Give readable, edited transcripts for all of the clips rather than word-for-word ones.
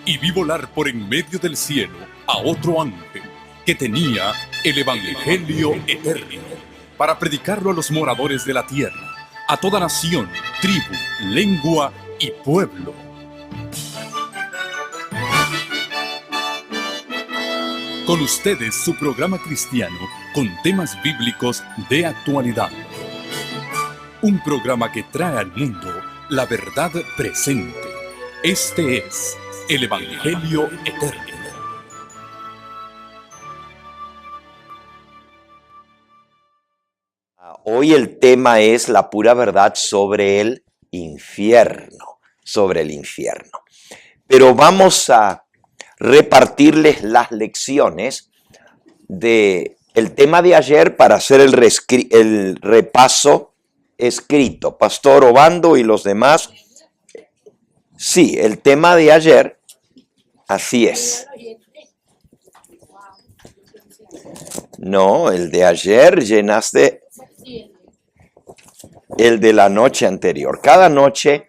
y vi volar por en medio del cielo a otro ángel que tenía el Evangelio eterno para predicarlo a los moradores de la tierra, a toda nación, tribu, lengua y pueblo. Con ustedes su programa cristiano con temas bíblicos de actualidad. Un programa que trae al mundo la verdad presente. Este es el Evangelio eterno. Hoy el tema es la pura verdad sobre el infierno, Pero vamos a repartirles las lecciones del tema de ayer para hacer el repaso escrito. Pastor Obando y los demás. Sí, el tema de ayer, así es. No, el de ayer llenaste el de la noche anterior. Cada noche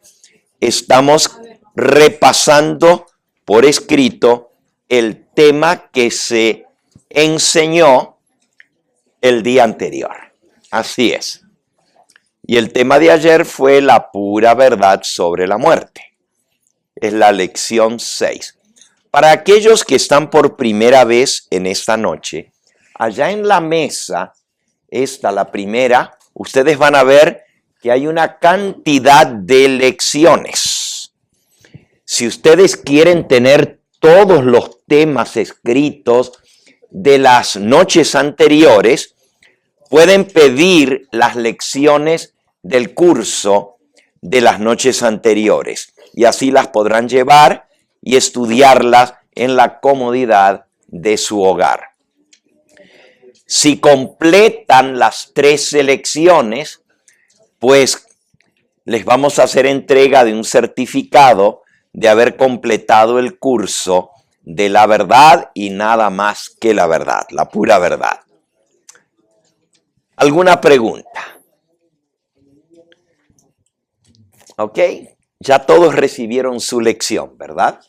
estamos repasando por escrito el tema que se enseñó el día anterior. Así es. Y el tema de ayer fue la pura verdad sobre la muerte. Es la lección 6. Para aquellos que están por primera vez en esta noche, allá en la mesa, la primera, ustedes van a ver que hay una cantidad de lecciones. Si ustedes quieren tener todos los temas escritos de las noches anteriores, pueden pedir las lecciones del curso de las noches anteriores y así las podrán llevar y estudiarlas en la comodidad de su hogar. Si completan las 13 lecciones, pues les vamos a hacer entrega de un certificado de haber completado el curso de la verdad y nada más que la verdad, la pura verdad. ¿Alguna pregunta? ¿Ok? Ya todos recibieron su lección, ¿verdad?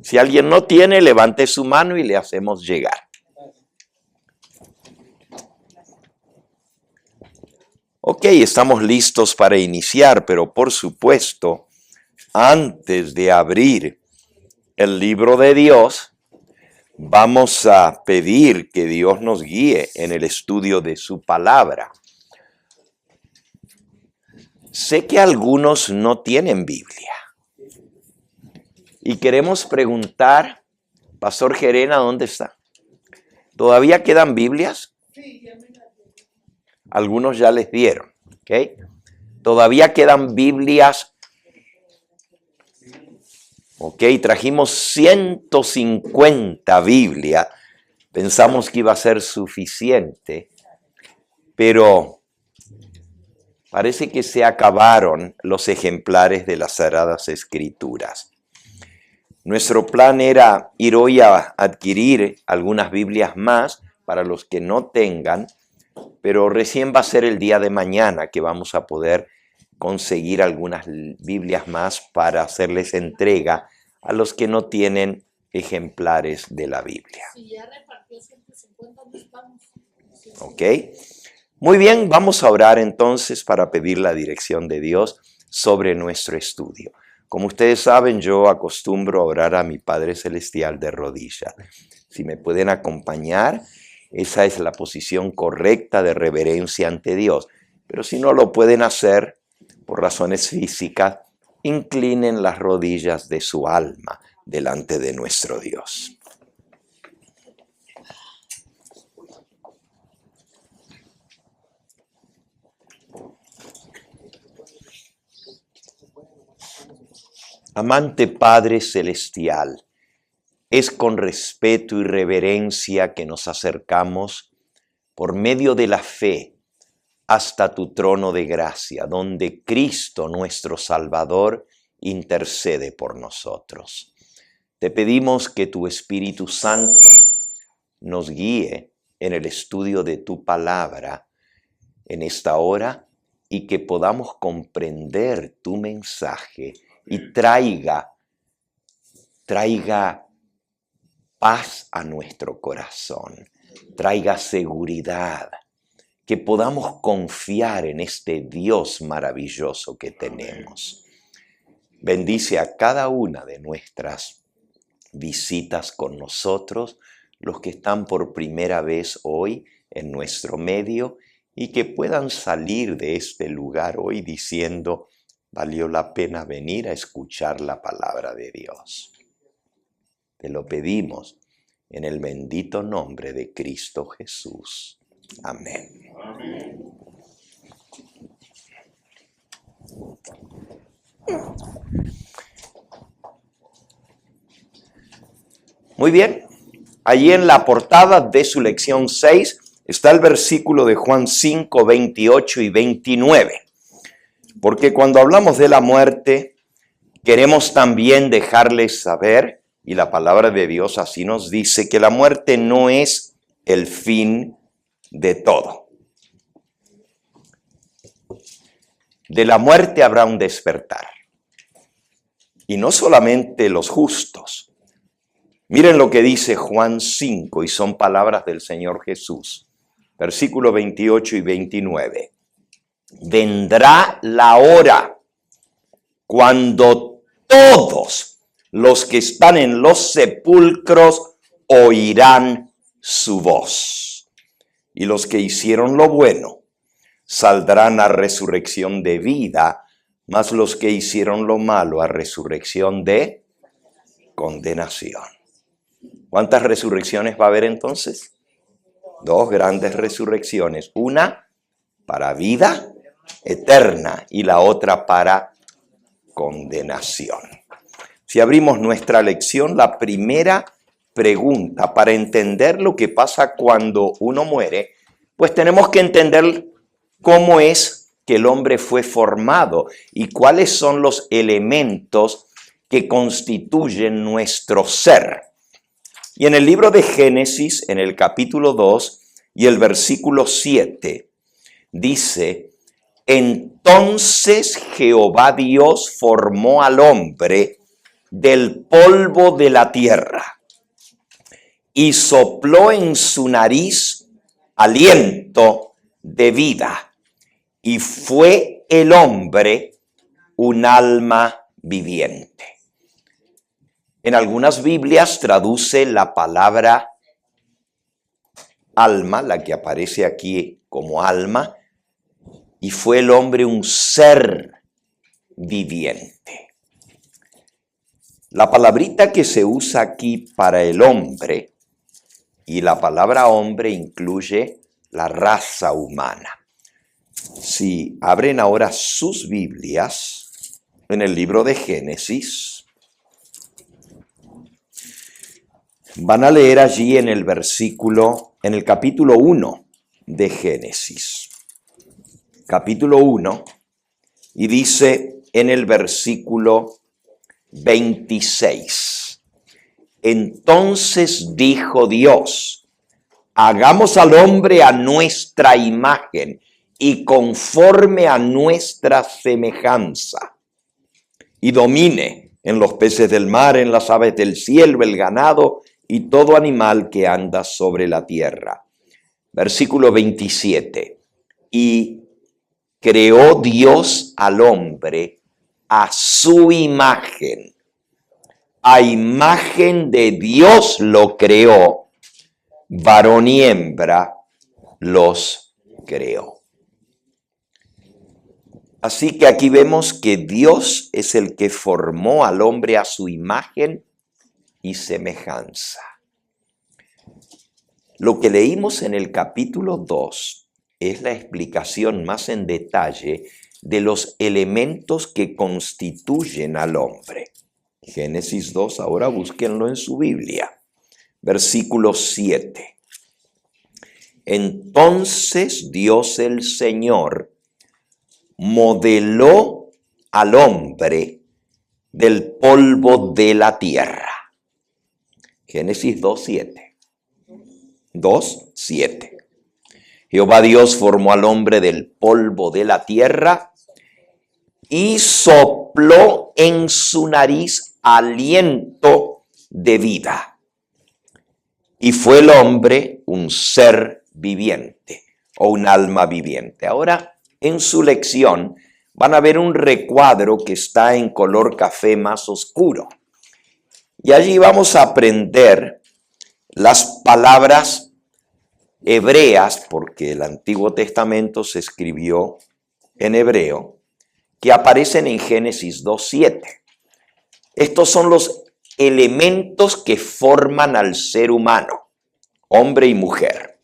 Si alguien no tiene, levante su mano y le hacemos llegar. Ok, estamos listos para iniciar, pero por supuesto, antes de abrir el libro de Dios, vamos a pedir que Dios nos guíe en el estudio de su palabra. Sé que algunos no tienen Biblia y queremos preguntar, Pastor Gerena, ¿dónde está? ¿Todavía quedan Biblias? Algunos ya les dieron, ¿ok? Todavía quedan Biblias. Ok, trajimos 150 Biblias. Pensamos que iba a ser suficiente, pero parece que se acabaron los ejemplares de las Sagradas Escrituras. Nuestro plan era ir hoy a adquirir algunas Biblias más para los que no tengan, pero recién va a ser el día de mañana que vamos a poder conseguir algunas Biblias más para hacerles entrega a los que no tienen ejemplares de la Biblia. Si ya repartió 150, ¿dónde estamos? ¿Ok? Muy bien, vamos a orar entonces para pedir la dirección de Dios sobre nuestro estudio. Como ustedes saben, yo acostumbro a orar a mi Padre Celestial de rodillas. Si me pueden acompañar, esa es la posición correcta de reverencia ante Dios. Pero si no lo pueden hacer por razones físicas, inclinen las rodillas de su alma delante de nuestro Dios. Amante Padre Celestial, es con respeto y reverencia que nos acercamos por medio de la fe hasta tu trono de gracia, donde Cristo nuestro Salvador intercede por nosotros. Te pedimos que tu Espíritu Santo nos guíe en el estudio de tu palabra en esta hora y que podamos comprender tu mensaje y traiga paz a nuestro corazón, traiga seguridad, que podamos confiar en este Dios maravilloso que tenemos. Bendice a cada una de nuestras visitas con nosotros, los que están por primera vez hoy en nuestro medio, y que puedan salir de este lugar hoy diciendo, valió la pena venir a escuchar la palabra de Dios. Te lo pedimos en el bendito nombre de Cristo Jesús. Amén. Amén. Muy bien. Allí en la portada de su lección 6 está el versículo de Juan 5, 28 y 29. Porque cuando hablamos de la muerte, queremos también dejarles saber, y la palabra de Dios así nos dice, que la muerte no es el fin de todo. De la muerte habrá un despertar. Y no solamente los justos. Miren lo que dice Juan 5, y son palabras del Señor Jesús. Versículo 28 y 29. Vendrá la hora cuando todos los que están en los sepulcros oirán su voz. Y los que hicieron lo bueno saldrán a resurrección de vida, mas los que hicieron lo malo a resurrección de condenación. ¿Cuántas resurrecciones va a haber entonces? 2 grandes resurrecciones. Una para vida eterna y la otra para condenación. Si abrimos nuestra lección, la primera pregunta para entender lo que pasa cuando uno muere, pues tenemos que entender cómo es que el hombre fue formado y cuáles son los elementos que constituyen nuestro ser. Y en el libro de Génesis, en el capítulo 2 y el versículo 7, dice, entonces Jehová Dios formó al hombre del polvo de la tierra y sopló en su nariz aliento de vida, y fue el hombre un alma viviente. En algunas Biblias traduce la palabra alma, la que aparece aquí como alma, y fue el hombre un ser viviente. La palabrita que se usa aquí para el hombre, y la palabra hombre incluye la raza humana. Si abren ahora sus Biblias en el libro de Génesis, van a leer allí en el capítulo 1 de Génesis. Capítulo 1, y dice en el versículo 26. Entonces dijo Dios, hagamos al hombre a nuestra imagen y conforme a nuestra semejanza, y domine en los peces del mar, en las aves del cielo, el ganado, y todo animal que anda sobre la tierra. Versículo 27. Y creó Dios al hombre a su imagen. A imagen de Dios lo creó, varón y hembra los creó. Así que aquí vemos que Dios es el que formó al hombre a su imagen y semejanza. Lo que leímos en el capítulo 2 es la explicación más en detalle de los elementos que constituyen al hombre. Génesis 2, ahora búsquenlo en su Biblia. Versículo 7. Entonces Dios el Señor modeló al hombre del polvo de la tierra. Génesis 2:7. Jehová Dios formó al hombre del polvo de la tierra y sopló en su nariz aliento de vida. Y fue el hombre un ser viviente o un alma viviente. Ahora, en su lección van a ver un recuadro que está en color café más oscuro. Y allí vamos a aprender las palabras hebreas, porque el Antiguo Testamento se escribió en hebreo, que aparecen en Génesis 2:7. Estos son los elementos que forman al ser humano, hombre y mujer.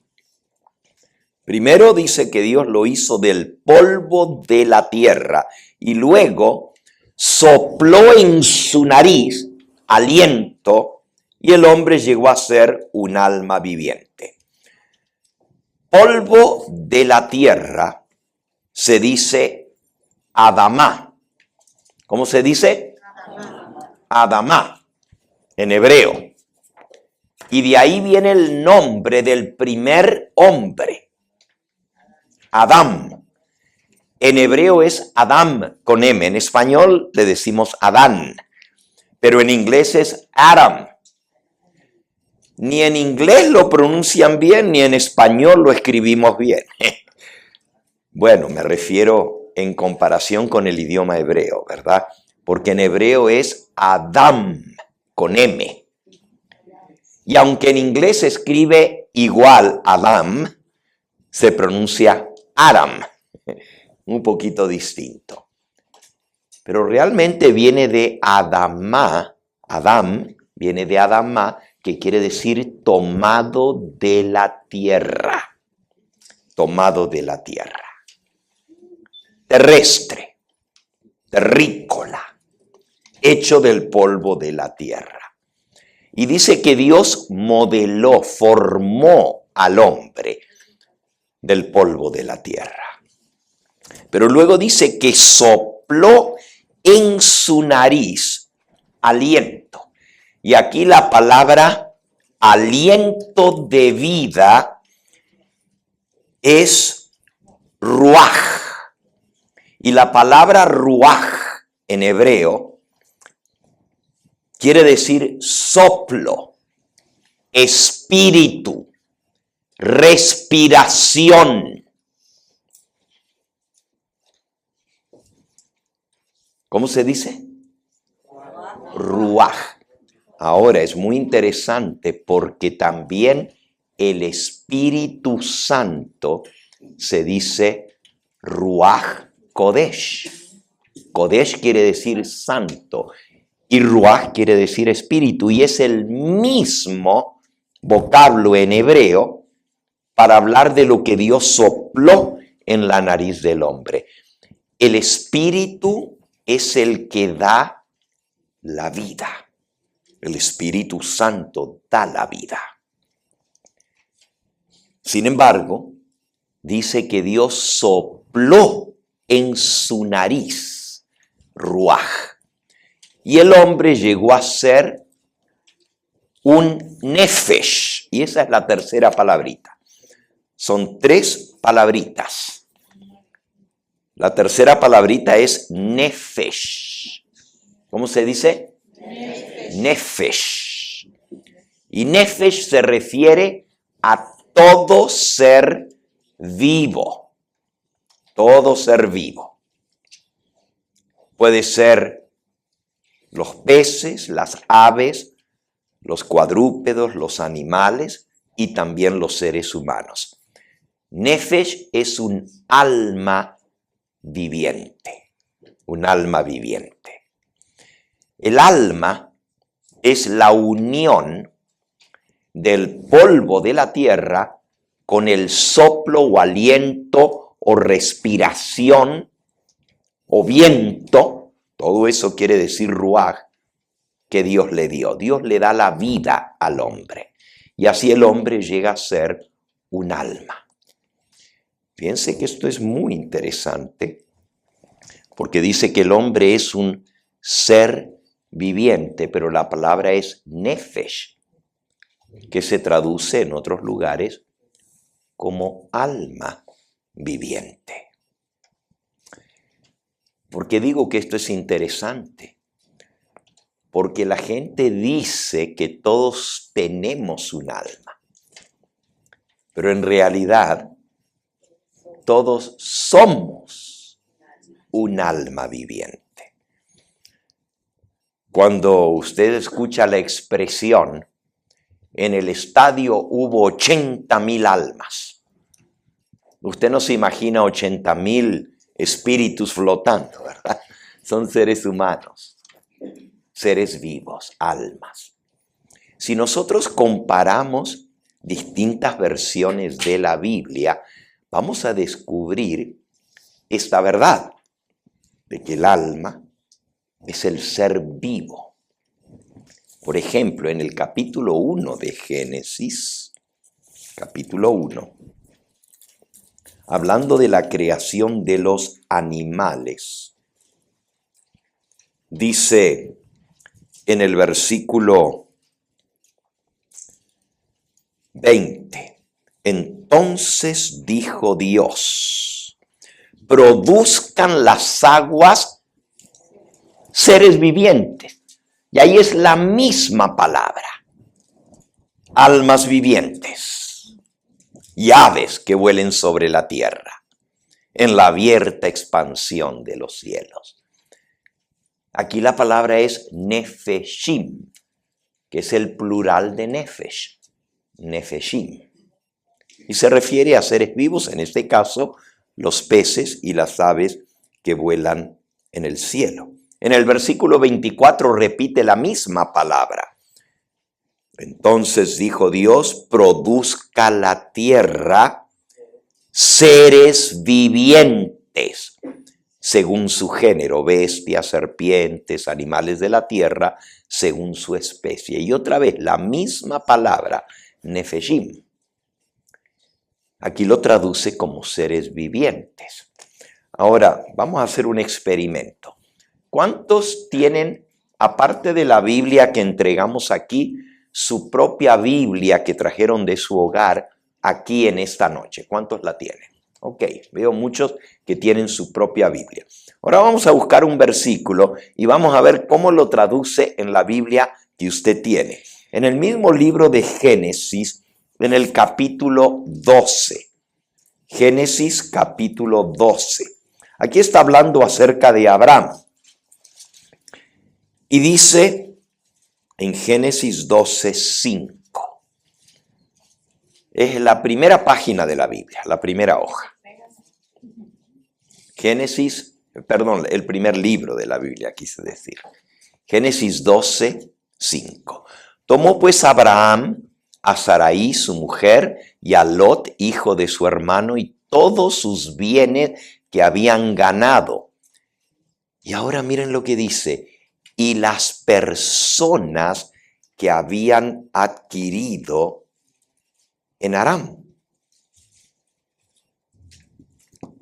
Primero dice que Dios lo hizo del polvo de la tierra y luego sopló en su nariz aliento y el hombre llegó a ser un alma viviente. Polvo de la tierra se dice Adamá. ¿Cómo se dice? Adamá, en hebreo. Y de ahí viene el nombre del primer hombre, Adán. En hebreo es Adam con M. En español le decimos Adán, pero en inglés es Adam. Ni en inglés lo pronuncian bien, ni en español lo escribimos bien. Bueno, me refiero en comparación con el idioma hebreo, ¿verdad? Porque en hebreo es Adam con M. Y aunque en inglés se escribe igual Adam, se pronuncia Aram, un poquito distinto. Pero realmente viene de Adamá, Adam viene de Adamá, que quiere decir tomado de la tierra. Tomado de la tierra. Terrestre, terrícola, hecho del polvo de la tierra. Y dice que Dios modeló, formó al hombre del polvo de la tierra. Pero luego dice que sopló en su nariz aliento. Y aquí la palabra aliento de vida es ruaj. Y la palabra ruaj en hebreo quiere decir soplo, espíritu, respiración. ¿Cómo se dice? Ruaj. Ahora es muy interesante porque también el Espíritu Santo se dice Ruaj Kodesh. Kodesh quiere decir santo y Ruaj quiere decir espíritu y es el mismo vocablo en hebreo para hablar de lo que Dios sopló en la nariz del hombre. El Espíritu es el que da la vida. El Espíritu Santo da la vida. Sin embargo, dice que Dios sopló en su nariz, ruaj. Y el hombre llegó a ser un nefesh. Y esa es la tercera palabrita. Son 3 palabritas. La tercera palabrita es nefesh. ¿Cómo se dice? Nefesh. Y nefesh se refiere a todo ser vivo. Todo ser vivo. Puede ser los peces, las aves, los cuadrúpedos, los animales y también los seres humanos. Nefesh es un alma viviente. Un alma viviente. El alma es la unión del polvo de la tierra con el soplo o aliento o respiración o viento, todo eso quiere decir ruaj, que Dios le dio. Dios le da la vida al hombre y así el hombre llega a ser un alma. Fíjense que esto es muy interesante porque dice que el hombre es un ser viviente, pero la palabra es nefesh, que se traduce en otros lugares como alma viviente. ¿Por qué digo que esto es interesante? Porque la gente dice que todos tenemos un alma, pero en realidad todos somos un alma viviente. Cuando usted escucha la expresión, en el estadio hubo 80,000 almas, usted no se imagina 80,000 espíritus flotando, ¿verdad? Son seres humanos, seres vivos, almas. Si nosotros comparamos distintas versiones de la Biblia, vamos a descubrir esta verdad de que el alma es el ser vivo. Por ejemplo, en el capítulo 1 de Génesis, capítulo 1, hablando de la creación de los animales, dice en el versículo 20, entonces dijo Dios, produzcan las aguas seres vivientes. Y ahí es la misma palabra, almas vivientes y aves que vuelen sobre la tierra, en la abierta expansión de los cielos. Aquí la palabra es nefeshim, que es el plural de nefesh, nefeshim. Y se refiere a seres vivos, en este caso, los peces y las aves que vuelan en el cielo. En el versículo 24 repite la misma palabra. Entonces dijo Dios, produzca la tierra seres vivientes, según su género, bestias, serpientes, animales de la tierra, según su especie. Y otra vez la misma palabra, nefeshim. Aquí lo traduce como seres vivientes. Ahora, vamos a hacer un experimento. ¿Cuántos tienen, aparte de la Biblia que entregamos aquí, su propia Biblia que trajeron de su hogar aquí en esta noche? ¿Cuántos la tienen? Ok, veo muchos que tienen su propia Biblia. Ahora vamos a buscar un versículo y vamos a ver cómo lo traduce en la Biblia que usted tiene. En el mismo libro de Génesis, en el capítulo 12. Génesis capítulo 12. Aquí está hablando acerca de Abraham. Y dice en Génesis 12:5. Es la primera página de la Biblia, la primera hoja. El primer libro de la Biblia, quise decir. Génesis 12:5. Tomó pues Abraham a Sarai, su mujer, y a Lot, hijo de su hermano, y todos sus bienes que habían ganado. Y ahora miren lo que dice. Y las personas que habían adquirido en Aram.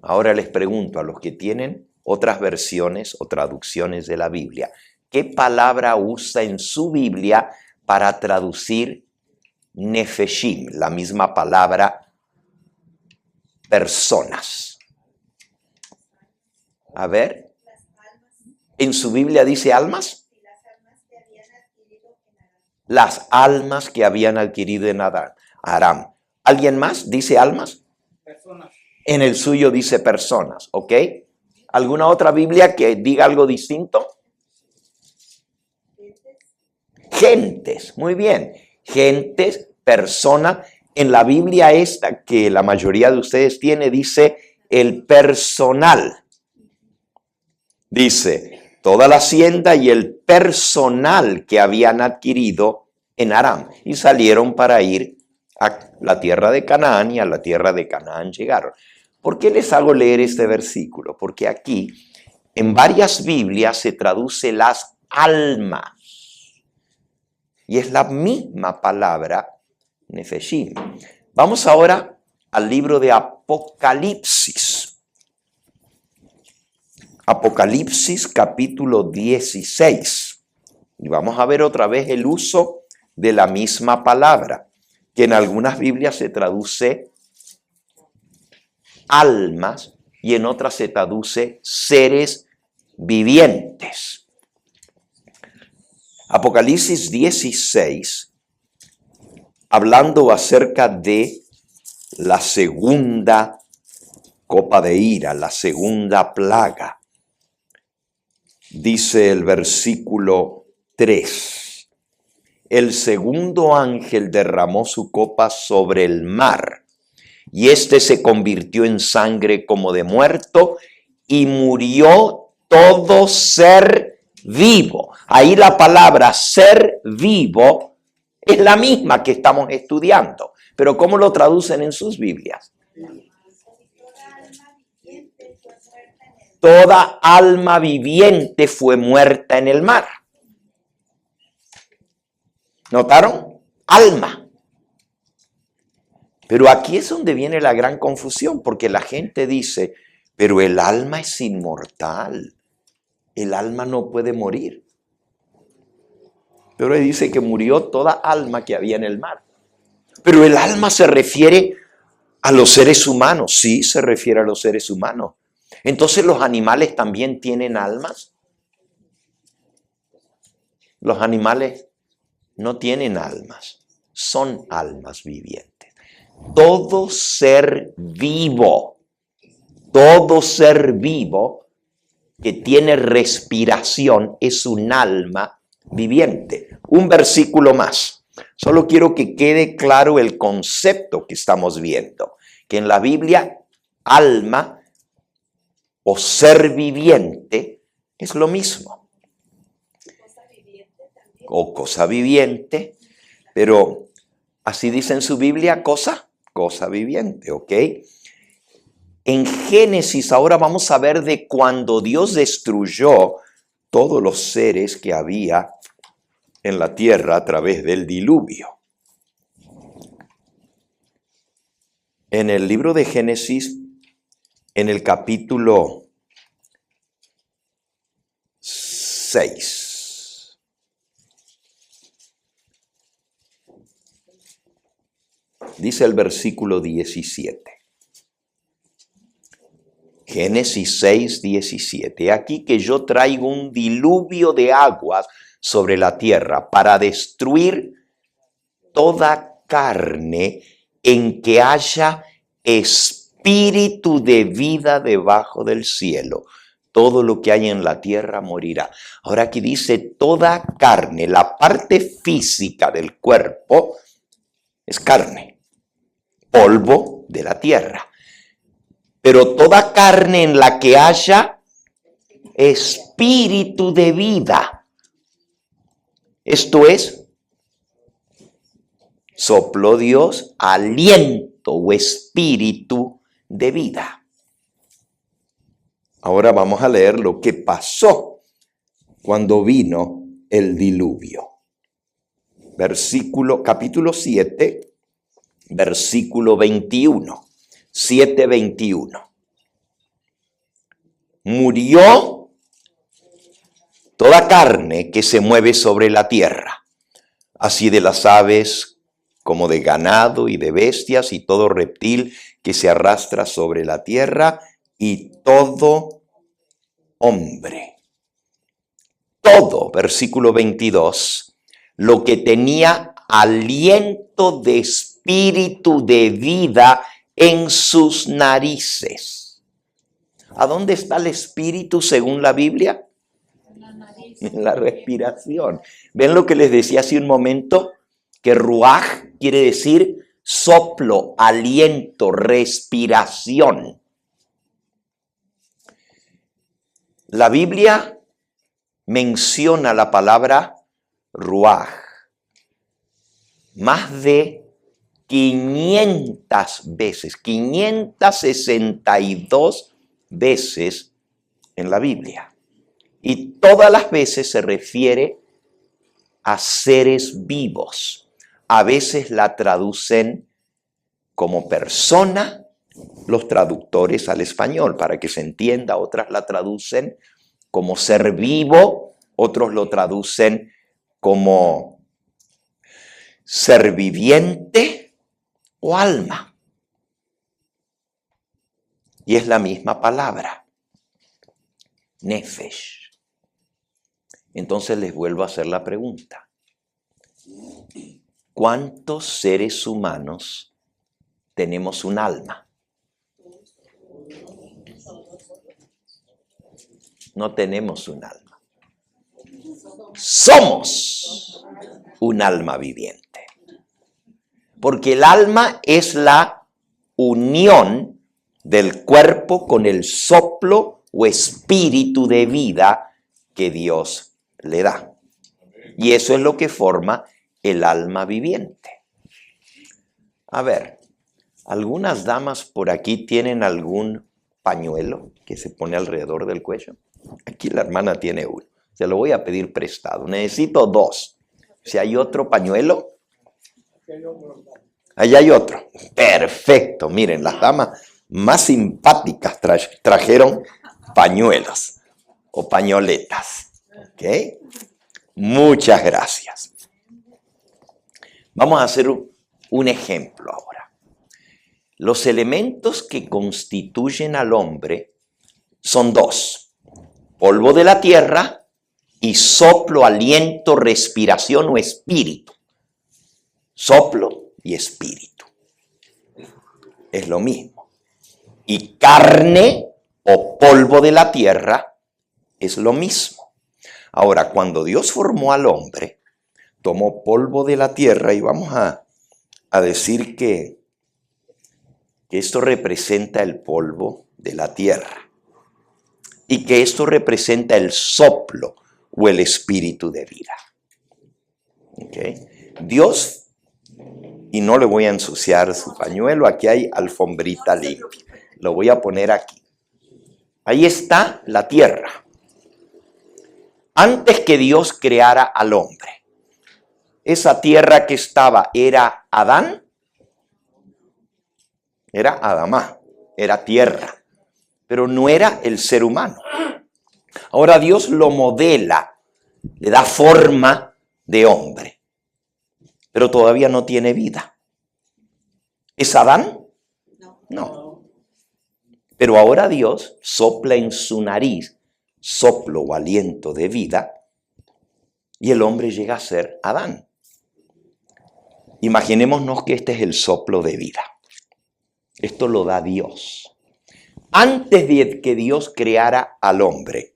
Ahora les pregunto a los que tienen otras versiones o traducciones de la Biblia, ¿qué palabra usa en su Biblia para traducir nefeshim, la misma palabra personas? A ver. ¿En su Biblia dice almas? Las almas que habían adquirido en Aram. ¿Alguien más dice almas? Personas. En el suyo dice personas, ¿ok? ¿Alguna otra Biblia que diga algo distinto? Gentes, muy bien. Gentes, personas. En la Biblia esta que la mayoría de ustedes tiene, dice el personal. Dice toda la hacienda y el personal que habían adquirido en Aram. Y salieron para ir a la tierra de Canaán, y a la tierra de Canaán llegaron. ¿Por qué les hago leer este versículo? Porque aquí en varias Biblias se traduce las almas. Y es la misma palabra nefeshim. Vamos ahora al libro de Apocalipsis. Apocalipsis capítulo 16. Y vamos a ver otra vez el uso de la misma palabra, que en algunas Biblias se traduce almas y en otras se traduce seres vivientes. Apocalipsis 16, hablando acerca de la segunda copa de ira, la segunda plaga, dice el versículo 3, el segundo ángel derramó su copa sobre el mar, y éste se convirtió en sangre como de muerto, y murió todo ser vivo. Ahí la palabra ser vivo es la misma que estamos estudiando, pero ¿cómo lo traducen en sus Biblias? Toda alma viviente fue muerta en el mar. ¿Notaron? Alma. Pero aquí es donde viene la gran confusión, porque la gente dice, pero el alma es inmortal. El alma no puede morir. Pero él dice que murió toda alma que había en el mar. Pero el alma se refiere a los seres humanos. Sí, se refiere a los seres humanos. Entonces, ¿los animales también tienen almas? Los animales no tienen almas, son almas vivientes. Todo ser vivo que tiene respiración es un alma viviente. Un versículo más. Solo quiero que quede claro el concepto que estamos viendo, que en la Biblia, alma o ser viviente es lo mismo. O cosa viviente, pero así dice en su Biblia, cosa viviente, ¿ok? En Génesis ahora vamos a ver de cuando Dios destruyó todos los seres que había en la tierra a través del diluvio. En el libro de Génesis, en el capítulo 6, dice el versículo 17. Génesis 6, 17. Aquí que yo traigo un diluvio de aguas sobre la tierra para destruir toda carne en que haya espíritu de vida debajo del cielo. Todo lo que hay en la tierra morirá. Ahora aquí dice toda carne, la parte física del cuerpo es carne, polvo de la tierra. Pero toda carne en la que haya espíritu de vida, esto es, sopló Dios aliento o espíritu de vida. Ahora vamos a leer lo que pasó cuando vino el diluvio. Capítulo 7, versículo 21. 7:21. Murió toda carne que se mueve sobre la tierra, así de las aves como de ganado y de bestias y todo reptil que se arrastra sobre la tierra y todo hombre. Todo, versículo 22, lo que tenía aliento de espíritu de vida en sus narices. ¿A dónde está el espíritu según la Biblia? En la respiración. ¿Ven lo que les decía hace un momento? Que ruaj quiere decir soplo, aliento, respiración. La Biblia menciona la palabra ruaj más de 500 veces, 562 veces en la Biblia. Y todas las veces se refiere a seres vivos. A veces la traducen como persona, los traductores al español, para que se entienda. Otras la traducen como ser vivo, otros lo traducen como ser viviente o alma. Y es la misma palabra, nefesh. Entonces les vuelvo a hacer la pregunta. ¿Cuántos seres humanos tenemos un alma? No tenemos un alma. Somos un alma viviente. Porque el alma es la unión del cuerpo con el soplo o espíritu de vida que Dios le da. Y eso es lo que forma el alma viviente. A ver, algunas damas por aquí tienen algún pañuelo que se pone alrededor del cuello. Aquí la hermana tiene uno. Se lo voy a pedir prestado. Necesito 2. Si hay otro pañuelo. Allá hay otro. Perfecto. Miren, las damas más simpáticas trajeron pañuelos o pañoletas. ¿Ok? Muchas gracias. Vamos a hacer un ejemplo ahora. Los elementos que constituyen al hombre son 2. Polvo de la tierra y soplo, aliento, respiración o espíritu. Soplo y espíritu. Es lo mismo. Y carne o polvo de la tierra es lo mismo. Ahora, cuando Dios formó al hombre, tomó polvo de la tierra y vamos a decir que esto representa el polvo de la tierra y que esto representa el soplo o el espíritu de vida. ¿Okay? Dios, y no le voy a ensuciar su pañuelo, aquí hay alfombrita limpia, lo voy a poner aquí. Ahí está la tierra. Antes que Dios creara al hombre, esa tierra que estaba, ¿era Adán? Era Adamá, era tierra, pero no era el ser humano. Ahora Dios lo modela, le da forma de hombre, pero todavía no tiene vida. ¿Es Adán? No. Pero ahora Dios sopla en su nariz, soplo o aliento de vida, y el hombre llega a ser Adán. Imaginémonos que este es el soplo de vida. Esto lo da Dios. Antes de que Dios creara al hombre,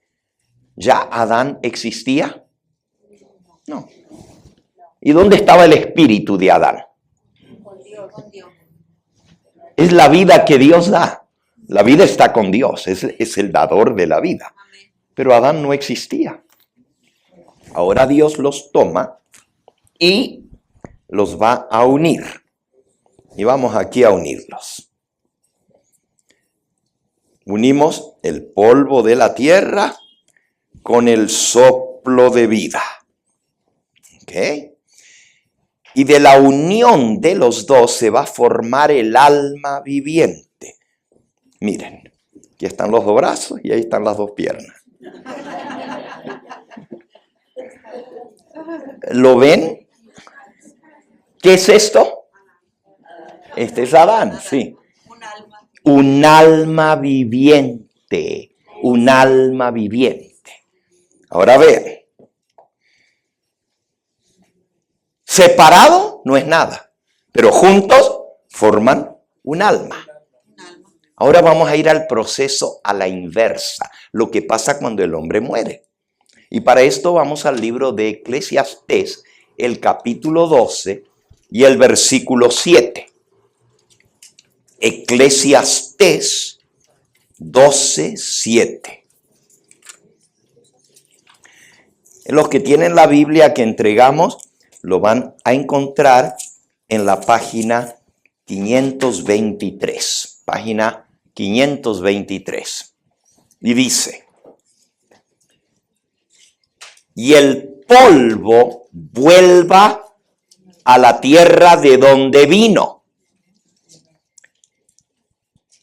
¿ya Adán existía? No. ¿Y dónde estaba el espíritu de Adán? Con Dios. Es la vida que Dios da. La vida está con Dios, es el dador de la vida. Pero Adán no existía. Ahora Dios los toma y los va a unir. Y vamos aquí a unirlos. Unimos el polvo de la tierra con el soplo de vida. ¿Ok? Y de la unión de los dos se va a formar el alma viviente. Miren, aquí están los 2 brazos y ahí están las 2 piernas. ¿Lo ven? ¿Qué es esto? Este es Adán, sí. Un alma viviente. Un alma viviente. Ahora vean. Separado no es nada, pero juntos forman un alma. Ahora vamos a ir al proceso a la inversa, lo que pasa cuando el hombre muere. Y para esto vamos al libro de Eclesiastés, el capítulo 12 y el versículo 7. Eclesiastés 12, 7. Los que tienen la Biblia que entregamos lo van a encontrar en la página 523. Página 523. Y dice: y el polvo vuelva a la tierra de donde vino,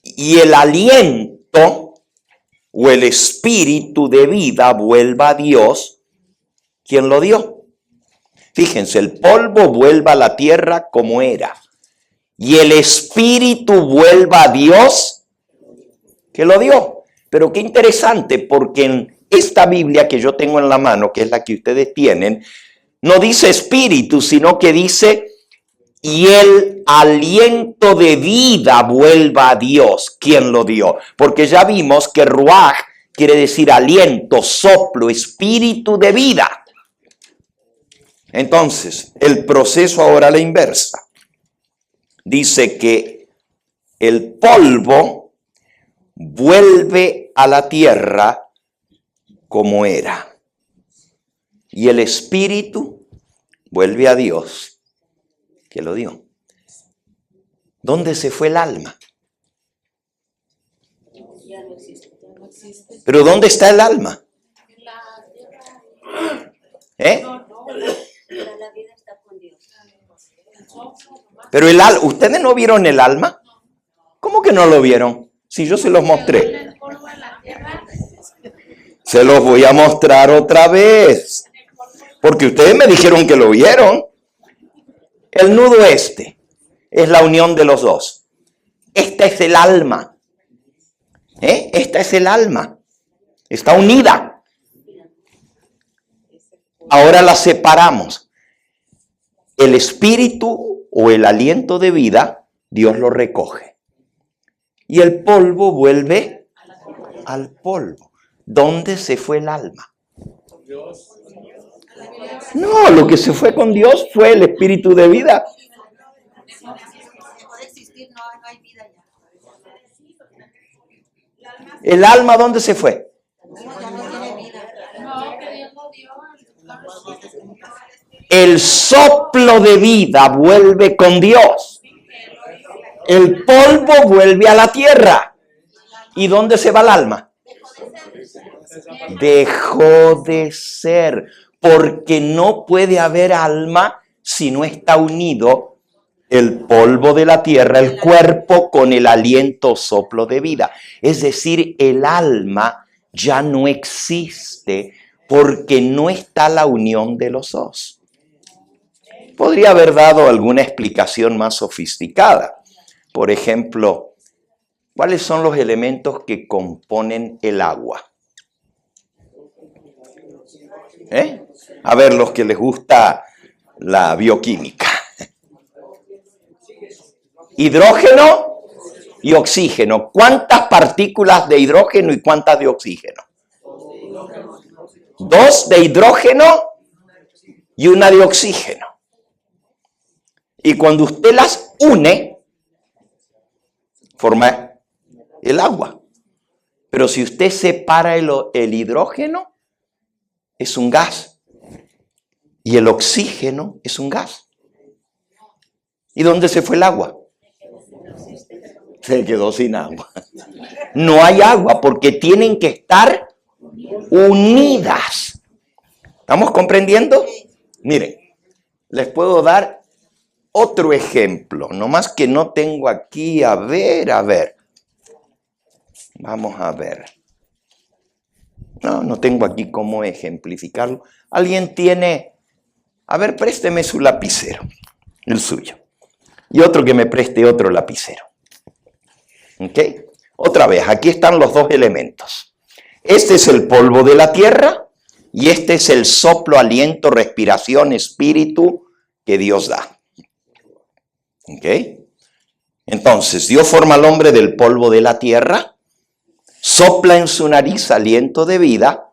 y el aliento o el espíritu de vida vuelva a Dios, quien lo dio. Fíjense, el polvo vuelva a la tierra como era, y el espíritu vuelva a Dios, que lo dio. Pero qué interesante, porque en esta Biblia que yo tengo en la mano, que es la que ustedes tienen, no dice espíritu, sino que dice, y el aliento de vida vuelva a Dios, quien lo dio. Porque ya vimos que ruaj quiere decir aliento, soplo, espíritu de vida. Entonces, el proceso ahora a la inversa. Dice que el polvo vuelve a la tierra como era. Y el espíritu vuelve a Dios, que lo dio. ¿Dónde se fue el alma? Ya no existe. ¿Pero dónde está el alma? ¿Eh? Pero la vida está con Dios. Pero ¿ustedes no vieron el alma? ¿Cómo que no lo vieron? Si yo se los mostré. Se los voy a mostrar otra vez. Porque ustedes me dijeron que lo vieron. El nudo este es la unión de los dos. Esta es el alma. Esta es el alma. Está unida. Ahora la separamos. El espíritu o el aliento de vida, Dios lo recoge. Y el polvo vuelve al polvo. ¿Dónde se fue el alma? No, lo que se fue con Dios fue el espíritu de vida. Dejó de existir, no hay vida ya. ¿El alma dónde se fue? Ya no tiene vida. El soplo de vida vuelve con Dios. El polvo vuelve a la tierra. ¿Y dónde se va el alma? Dejó de ser. Porque no puede haber alma si no está unido el polvo de la tierra, el cuerpo, con el aliento soplo de vida. Es decir, el alma ya no existe porque no está la unión de los dos. Podría haber dado alguna explicación más sofisticada. Por ejemplo, ¿cuáles son los elementos que componen el agua? A ver, los que les gusta la bioquímica. Hidrógeno y oxígeno. ¿Cuántas partículas de hidrógeno y cuántas de oxígeno? 2 de hidrógeno y 1 de oxígeno. Y cuando usted las une, forma el agua. Pero si usted separa el hidrógeno, es un gas. Y el oxígeno es un gas. ¿Y dónde se fue el agua? Se quedó sin agua. No hay agua porque tienen que estar unidas. ¿Estamos comprendiendo? Miren, les puedo dar otro ejemplo. Nomás que no tengo aquí. A ver. Vamos a ver. No tengo aquí cómo ejemplificarlo. ¿Alguien tiene? A ver, présteme su lapicero, el suyo. Y otro que me preste otro lapicero. ¿Ok? Otra vez, aquí están los dos elementos. Este es el polvo de la tierra y este es el soplo, aliento, respiración, espíritu que Dios da. ¿Ok? Entonces, Dios forma al hombre del polvo de la tierra, sopla en su nariz aliento de vida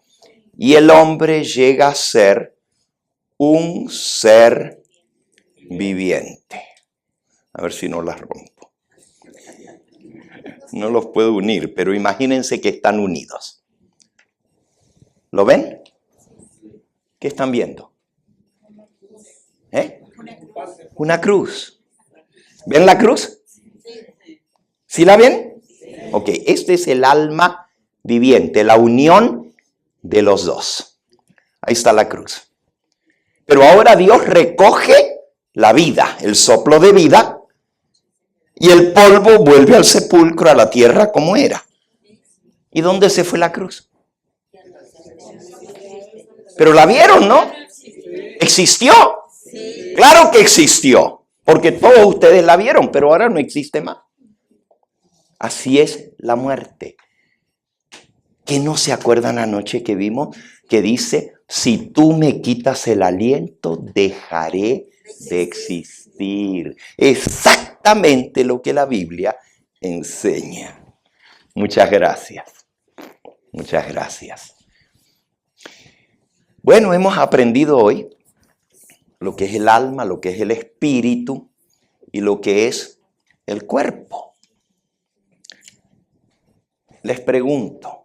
y el hombre llega a ser un ser viviente. A ver si no las rompo. No los puedo unir, pero imagínense que están unidos. ¿Lo ven? ¿Qué están viendo? Una cruz. ¿Ven la cruz? ¿Sí la ven? Ok, este es el alma viviente, la unión de los dos. Ahí está la cruz. Pero ahora Dios recoge la vida, el soplo de vida, y el polvo vuelve al sepulcro, a la tierra como era. ¿Y dónde se fue la cruz? Pero la vieron, ¿no? ¿Existió? Claro que existió, porque todos ustedes la vieron, pero ahora no existe más. Así es la muerte. ¿Qué no se acuerdan anoche que vimos? Que dice, si tú me quitas el aliento, dejaré de existir. Exactamente lo que la Biblia enseña. Muchas gracias. Muchas gracias. Bueno, hemos aprendido hoy lo que es el alma, lo que es el espíritu y lo que es el cuerpo. Les pregunto,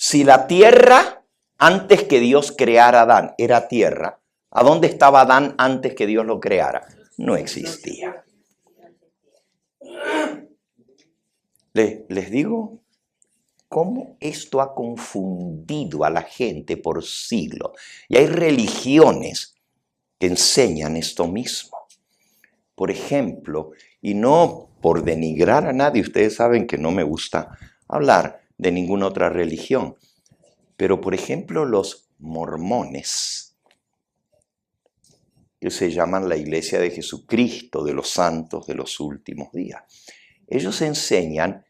si la tierra, antes que Dios creara a Adán, era tierra, ¿a dónde estaba Adán antes que Dios lo creara? No existía. Les digo cómo esto ha confundido a la gente por siglos. Y hay religiones que enseñan esto mismo. Por ejemplo, y no por denigrar a nadie, ustedes saben que no me gusta hablar de ninguna otra religión, pero por ejemplo los mormones, que se llaman la Iglesia de Jesucristo de los Santos de los Últimos Días, ellos enseñan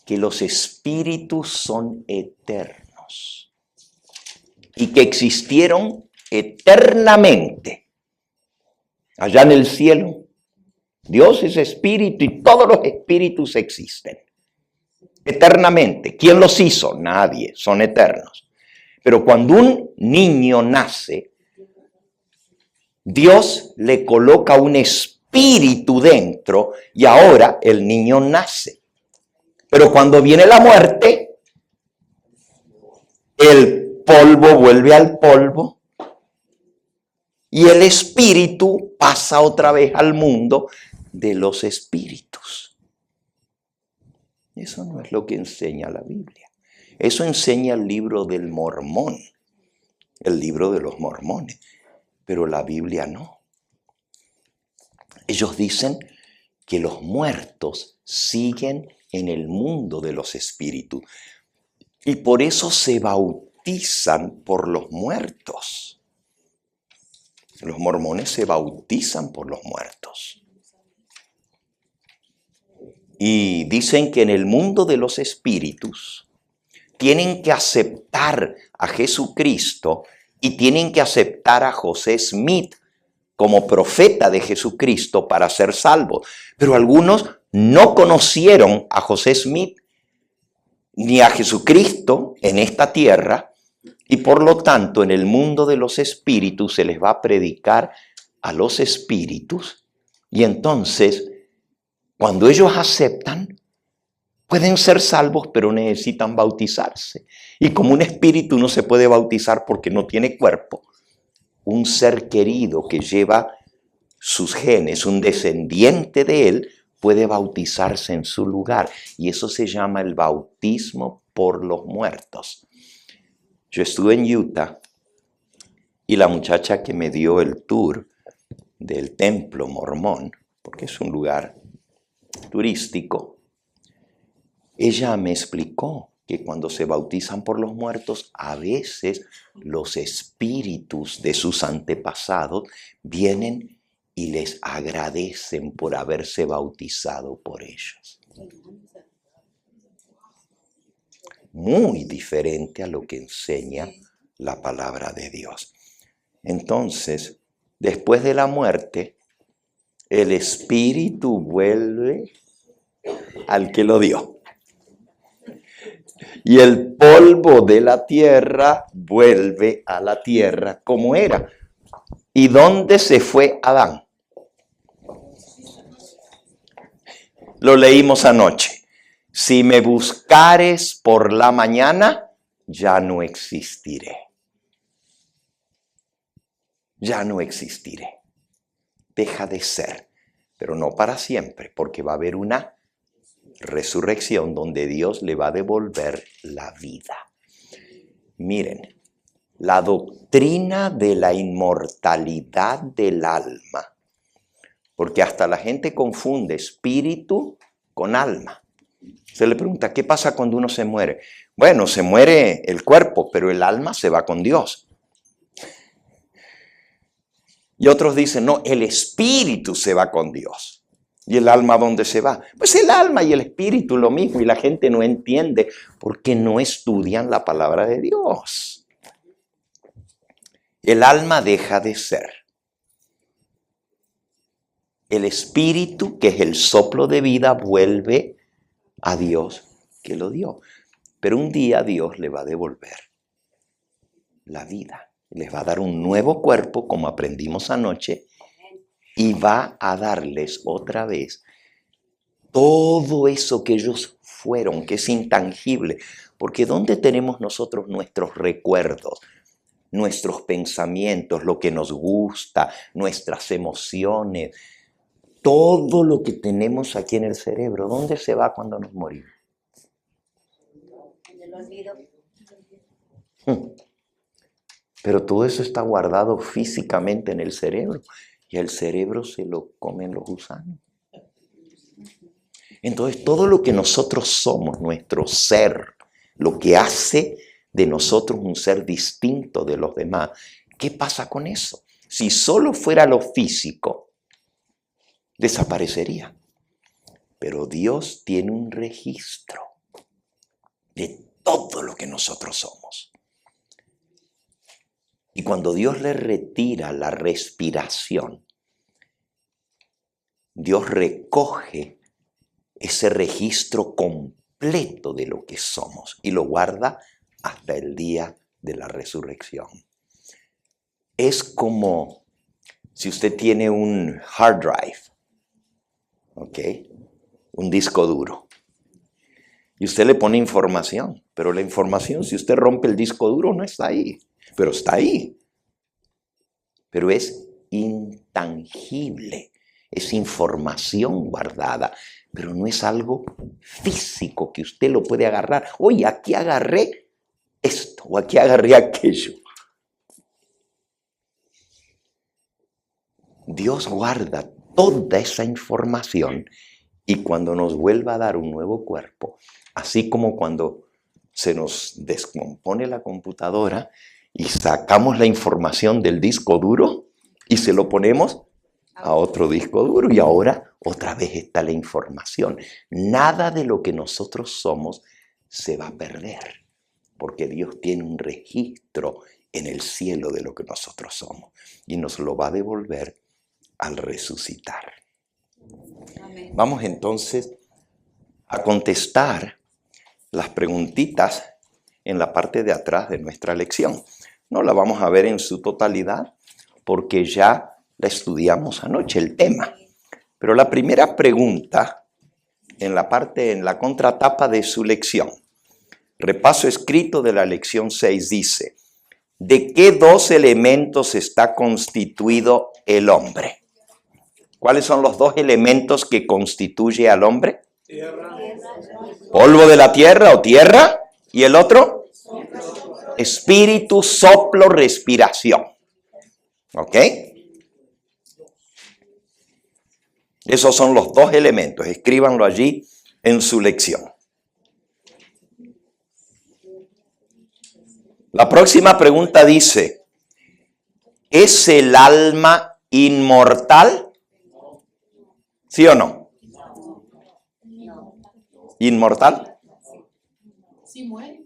que los espíritus son eternos y que existieron eternamente allá en el cielo. Dios es espíritu y todos los espíritus existen eternamente. ¿Quién los hizo? Nadie, son eternos. Pero cuando un niño nace, Dios le coloca un espíritu dentro y ahora el niño nace. Pero cuando viene la muerte, el polvo vuelve al polvo y el espíritu pasa otra vez al mundo de los espíritus. Eso no es lo que enseña la Biblia. Eso enseña el libro del Mormón, el libro de los mormones, pero la Biblia no. Ellos dicen que los muertos siguen en el mundo de los espíritus y por eso se bautizan por los muertos. Los mormones se bautizan por los muertos. Y dicen que en el mundo de los espíritus tienen que aceptar a Jesucristo y tienen que aceptar a José Smith como profeta de Jesucristo para ser salvos. Pero algunos no conocieron a José Smith ni a Jesucristo en esta tierra y por lo tanto en el mundo de los espíritus se les va a predicar a los espíritus y entonces cuando ellos aceptan pueden ser salvos pero necesitan bautizarse. Y como un espíritu no se puede bautizar porque no tiene cuerpo, un ser querido que lleva sus genes, un descendiente de él, puede bautizarse en su lugar. Y eso se llama el bautismo por los muertos. Yo estuve en Utah y la muchacha que me dio el tour del templo mormón, porque es un lugar turístico, ella me explicó que cuando se bautizan por los muertos, a veces los espíritus de sus antepasados vienen y les agradecen por haberse bautizado por ellos. Muy diferente a lo que enseña la palabra de Dios. Entonces, después de la muerte, el espíritu vuelve al que lo dio. Y el polvo de la tierra vuelve a la tierra como era. ¿Y dónde se fue Adán? Lo leímos anoche. Si me buscares por la mañana, ya no existiré. Ya no existiré. Deja de ser, pero no para siempre, porque va a haber una resurrección donde Dios le va a devolver la vida. Miren, la doctrina de la inmortalidad del alma, porque hasta la gente confunde espíritu con alma. Se le pregunta, ¿qué pasa cuando uno se muere? Bueno, se muere el cuerpo, pero el alma se va con Dios. Y otros dicen, no, el espíritu se va con Dios. ¿Y el alma dónde se va? Pues el alma y el espíritu lo mismo, y la gente no entiende porque no estudian la palabra de Dios. El alma deja de ser. El espíritu, que es el soplo de vida, vuelve a Dios que lo dio. Pero un día Dios le va a devolver la vida. Les va a dar un nuevo cuerpo, como aprendimos anoche, y va a darles otra vez todo eso que ellos fueron, que es intangible. Porque ¿dónde tenemos nosotros nuestros recuerdos, nuestros pensamientos, lo que nos gusta, nuestras emociones? Todo lo que tenemos aquí en el cerebro, ¿dónde se va cuando nos morimos? En el olvido. Pero todo eso está guardado físicamente en el cerebro y el cerebro se lo comen los gusanos. Entonces todo lo que nosotros somos, nuestro ser, lo que hace de nosotros un ser distinto de los demás, ¿qué pasa con eso? Si solo fuera lo físico, desaparecería. Pero Dios tiene un registro de todo lo que nosotros somos. Y cuando Dios le retira la respiración, Dios recoge ese registro completo de lo que somos y lo guarda hasta el día de la resurrección. Es como si usted tiene un hard drive, ¿ok? Un disco duro. Y usted le pone información, pero la información, si usted rompe el disco duro, no está ahí. Pero está ahí. Pero es intangible. Es información guardada. Pero no es algo físico que usted lo puede agarrar. Oye, aquí agarré esto o aquí agarré aquello. Dios guarda toda esa información y cuando nos vuelva a dar un nuevo cuerpo, así como cuando se nos descompone la computadora y sacamos la información del disco duro y se lo ponemos a otro disco duro y ahora otra vez está la información. Nada de lo que nosotros somos se va a perder porque Dios tiene un registro en el cielo de lo que nosotros somos y nos lo va a devolver al resucitar. Amén. Vamos entonces a contestar las preguntitas en la parte de atrás de nuestra lección. No la vamos a ver en su totalidad porque ya la estudiamos anoche, el tema. Pero la primera pregunta en la contratapa de su lección, repaso escrito de la lección 6 dice, ¿de qué dos elementos está constituido el hombre? ¿Cuáles son los dos elementos que constituye al hombre? Tierra. Polvo de la tierra o tierra. ¿Y el otro? Espíritu, soplo, respiración. ¿Ok? Esos son los dos elementos. Escríbanlo allí en su lección. La próxima pregunta dice, ¿es el alma inmortal? ¿Sí o no? ¿Inmortal? Sí muere.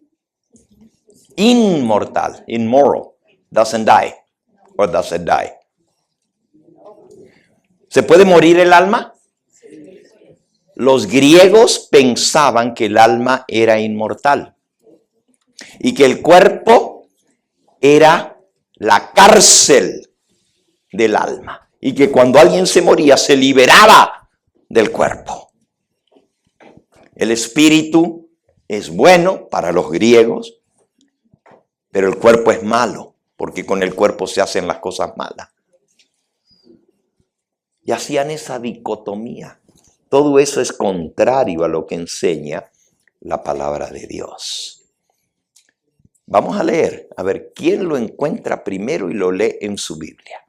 Inmortal, immoral, doesn't die, or does it die? ¿Se puede morir el alma? Los griegos pensaban que el alma era inmortal y que el cuerpo era la cárcel del alma y que cuando alguien se moría se liberaba del cuerpo. El espíritu es bueno para los griegos, pero el cuerpo es malo, porque con el cuerpo se hacen las cosas malas. Y hacían esa dicotomía. Todo eso es contrario a lo que enseña la palabra de Dios. Vamos a leer, a ver quién lo encuentra primero y lo lee en su Biblia.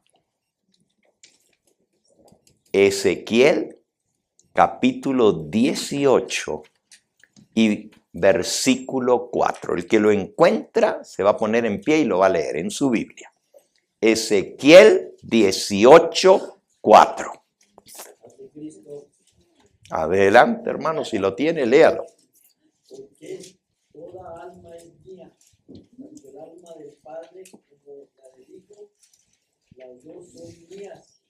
Ezequiel, capítulo 18 y versículo 4. El que lo encuentra se va a poner en pie y lo va a leer en su Biblia. Ezequiel 18, 4. Adelante, hermano, si lo tiene, léalo. Porque toda alma es mía, tanto el alma del Padre como la del Hijo, las dos son mías.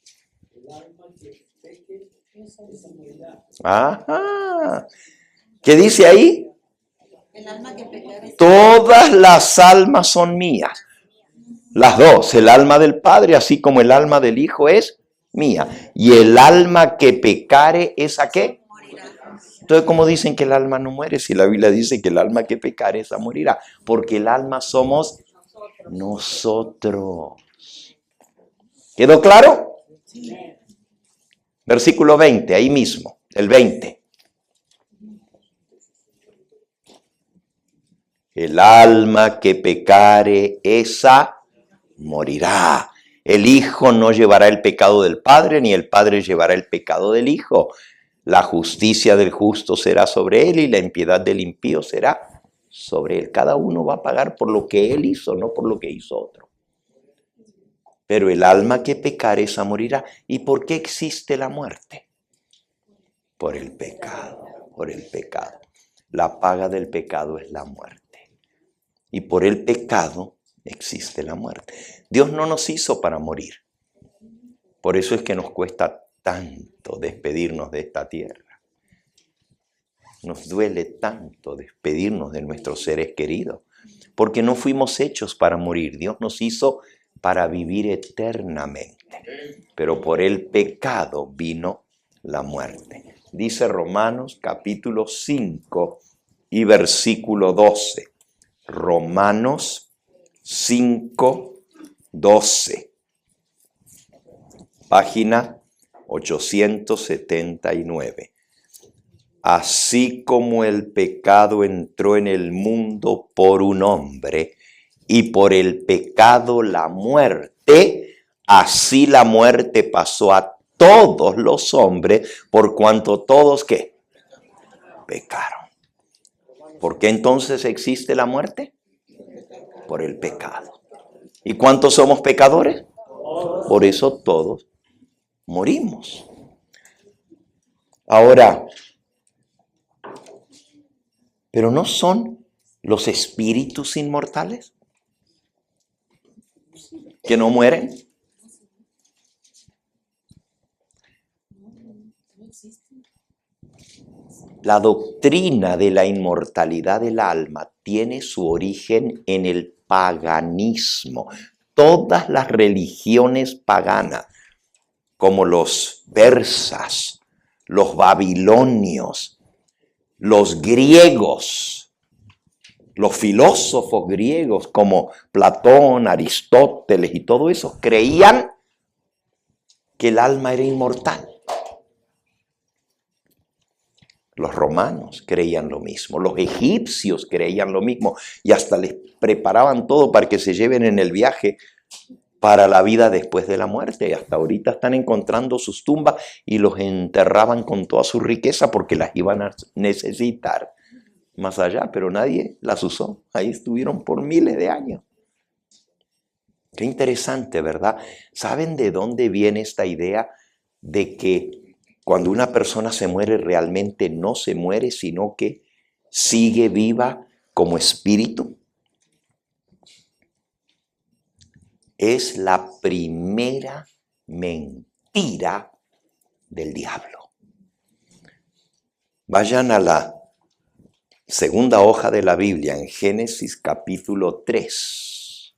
El alma que peque, esa morirá. Ajá. ¿Qué dice ahí? El alma que pecare. Todas las almas son mías. Las dos, el alma del Padre, así como el alma del Hijo es mía. Y el alma que pecare, ¿esa qué? Morirá. Entonces, ¿cómo dicen que el alma no muere? Si la Biblia dice que el alma que pecare, esa morirá. Porque el alma somos nosotros. ¿Quedó claro? Versículo 20, ahí mismo, el 20. El alma que pecare, esa morirá. El Hijo no llevará el pecado del Padre, ni el Padre llevará el pecado del Hijo. La justicia del justo será sobre él y la impiedad del impío será sobre él. Cada uno va a pagar por lo que él hizo, no por lo que hizo otro. Pero el alma que pecare, esa morirá. ¿Y por qué existe la muerte? Por el pecado, por el pecado. La paga del pecado es la muerte. Y por el pecado existe la muerte. Dios no nos hizo para morir. Por eso es que nos cuesta tanto despedirnos de esta tierra. Nos duele tanto despedirnos de nuestros seres queridos. Porque no fuimos hechos para morir. Dios nos hizo para vivir eternamente. Pero por el pecado vino la muerte. Dice Romanos capítulo 5 y versículo 12. Romanos 5, 12. Página 879. Así como el pecado entró en el mundo por un hombre, y por el pecado la muerte, así la muerte pasó a todos los hombres, por cuanto todos, ¿qué? Pecaron. ¿Por qué entonces existe la muerte? Por el pecado. ¿Y cuántos somos pecadores? Por eso todos morimos. Ahora, ¿pero no son los espíritus inmortales que no mueren? La doctrina de la inmortalidad del alma tiene su origen en el paganismo. Todas las religiones paganas, como los persas, los babilonios, los griegos, los filósofos griegos como Platón, Aristóteles y todo eso, creían que el alma era inmortal. Los romanos creían lo mismo, los egipcios creían lo mismo y hasta les preparaban todo para que se lleven en el viaje para la vida después de la muerte. Y hasta ahorita están encontrando sus tumbas y los enterraban con toda su riqueza porque las iban a necesitar más allá, pero nadie las usó. Ahí estuvieron por miles de años. Qué interesante, ¿verdad? ¿Saben de dónde viene esta idea de que cuando una persona se muere, realmente no se muere, sino que sigue viva como espíritu? Es la primera mentira del diablo. Vayan a la segunda hoja de la Biblia, en Génesis capítulo 3.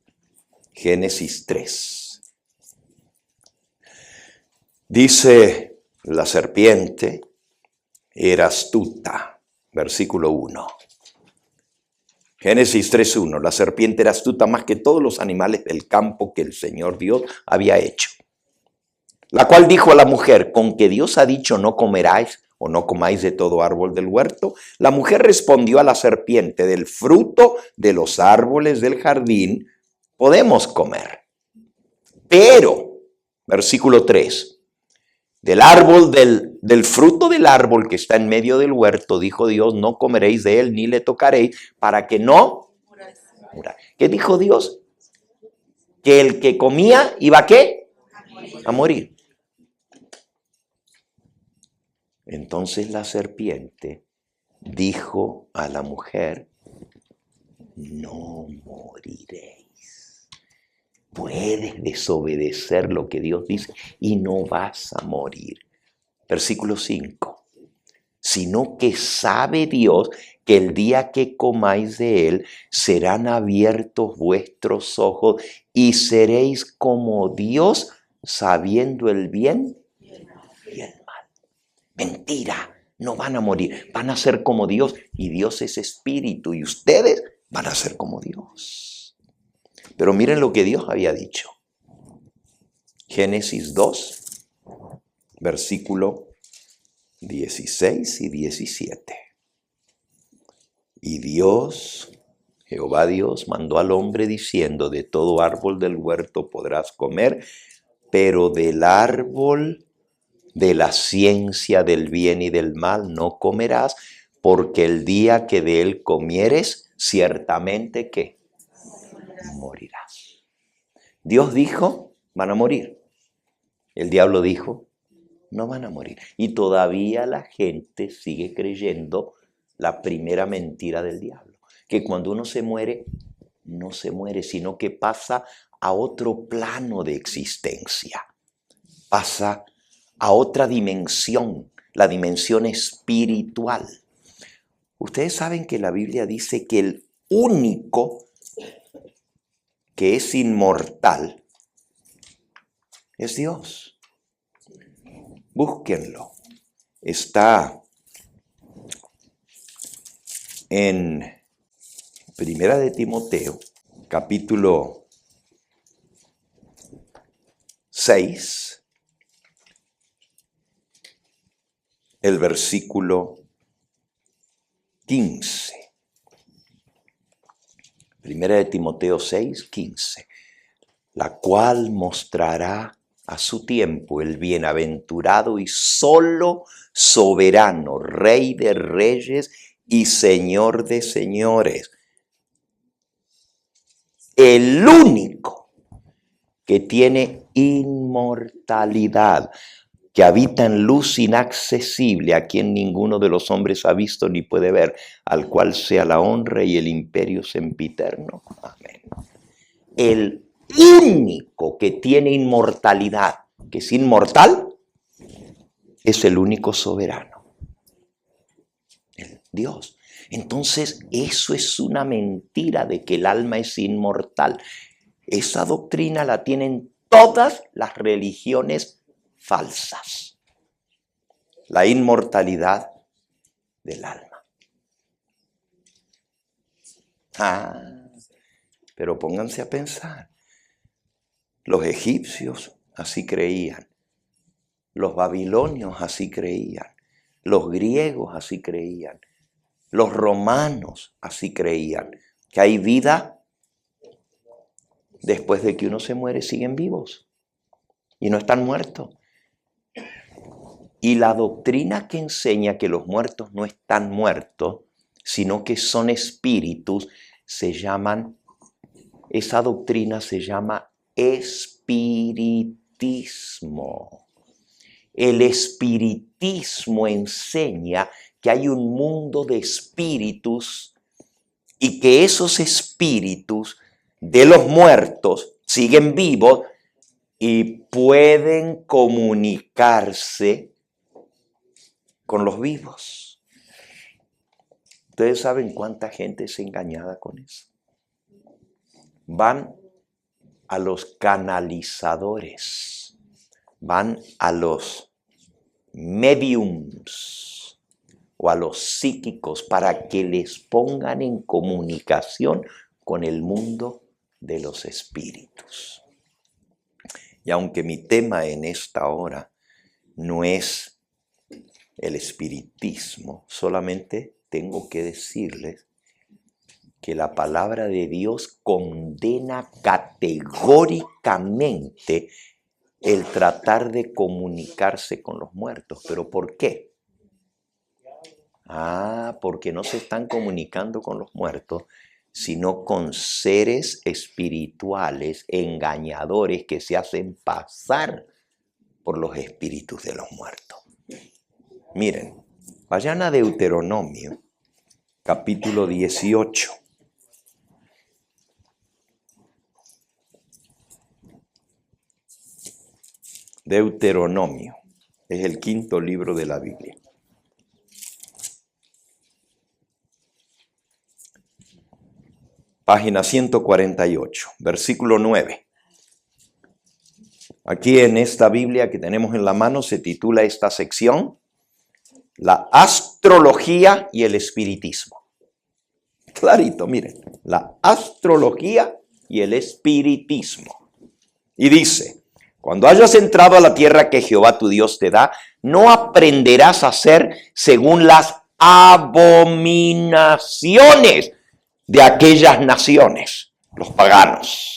Génesis 3. Dice: la serpiente era astuta. Versículo 1. Génesis 3:1. La serpiente era astuta más que todos los animales del campo que el Señor Dios había hecho. La cual dijo a la mujer: con que Dios ha dicho no comeráis o no comáis de todo árbol del huerto. La mujer respondió a la serpiente: del fruto de los árboles del jardín podemos comer. Pero, versículo 3. Del árbol, del fruto del árbol que está en medio del huerto, dijo Dios, no comeréis de él ni le tocaréis para que no muráis. ¿Qué dijo Dios? Que el que comía iba ¿a qué? A morir. Entonces la serpiente dijo a la mujer, no moriréis. Puedes desobedecer lo que Dios dice y no vas a morir. Versículo 5. Sino que sabe Dios que el día que comáis de él serán abiertos vuestros ojos y seréis como Dios sabiendo el bien y el mal. Mentira, no van a morir, van a ser como Dios y Dios es espíritu y ustedes van a ser como Dios. Pero miren lo que Dios había dicho. Génesis 2, versículo 16 y 17. Y Dios, Jehová Dios, mandó al hombre diciendo, de todo árbol del huerto podrás comer, pero del árbol de la ciencia del bien y del mal no comerás, porque el día que de él comieres, ciertamente que morirás. Dios dijo, van a morir. El diablo dijo, no van a morir. Y todavía la gente sigue creyendo la primera mentira del diablo, que cuando uno se muere, no se muere, sino que pasa a otro plano de existencia. Pasa a otra dimensión, la dimensión espiritual. Ustedes saben que la Biblia dice que el único que es inmortal es Dios. Búsquenlo. Está en Primera de Timoteo, capítulo 6, el versículo 15. Primera de Timoteo 6, 15. La cual mostrará a su tiempo el bienaventurado y solo soberano, Rey de reyes y Señor de señores. El único que tiene inmortalidad, que habita en luz inaccesible, a quien ninguno de los hombres ha visto ni puede ver, al cual sea la honra y el imperio sempiterno. Amén. El único que tiene inmortalidad, que es inmortal, es el único soberano, el Dios. Entonces, eso es una mentira de que el alma es inmortal. Esa doctrina la tienen todas las religiones falsas. La inmortalidad del alma. Pero pónganse a pensar. Los egipcios así creían. Los babilonios así creían. Los griegos así creían. Los romanos así creían. Que hay vida después de que uno se muere, siguen vivos. Y no están muertos. Y la doctrina que enseña que los muertos no están muertos, sino que son espíritus, esa doctrina se llama espiritismo. El espiritismo enseña que hay un mundo de espíritus y que esos espíritus de los muertos siguen vivos y pueden comunicarse con los vivos. ¿Ustedes saben cuánta gente es engañada con eso? Van a los canalizadores, van a los mediums o a los psíquicos para que les pongan en comunicación con el mundo de los espíritus. Y aunque mi tema en esta hora no es el espiritismo, solamente tengo que decirles que la palabra de Dios condena categóricamente el tratar de comunicarse con los muertos. ¿Pero por qué? Porque no se están comunicando con los muertos, sino con seres espirituales engañadores que se hacen pasar por los espíritus de los muertos. Miren, vayan a Deuteronomio, capítulo 18. Deuteronomio es el quinto libro de la Biblia. Página 148, versículo 9. Aquí en esta Biblia que tenemos en la mano se titula esta sección La astrología y el espiritismo. Clarito, miren, la astrología y el espiritismo. Y dice, cuando hayas entrado a la tierra que Jehová tu Dios te da, no aprenderás a hacer según las abominaciones de aquellas naciones, los paganos.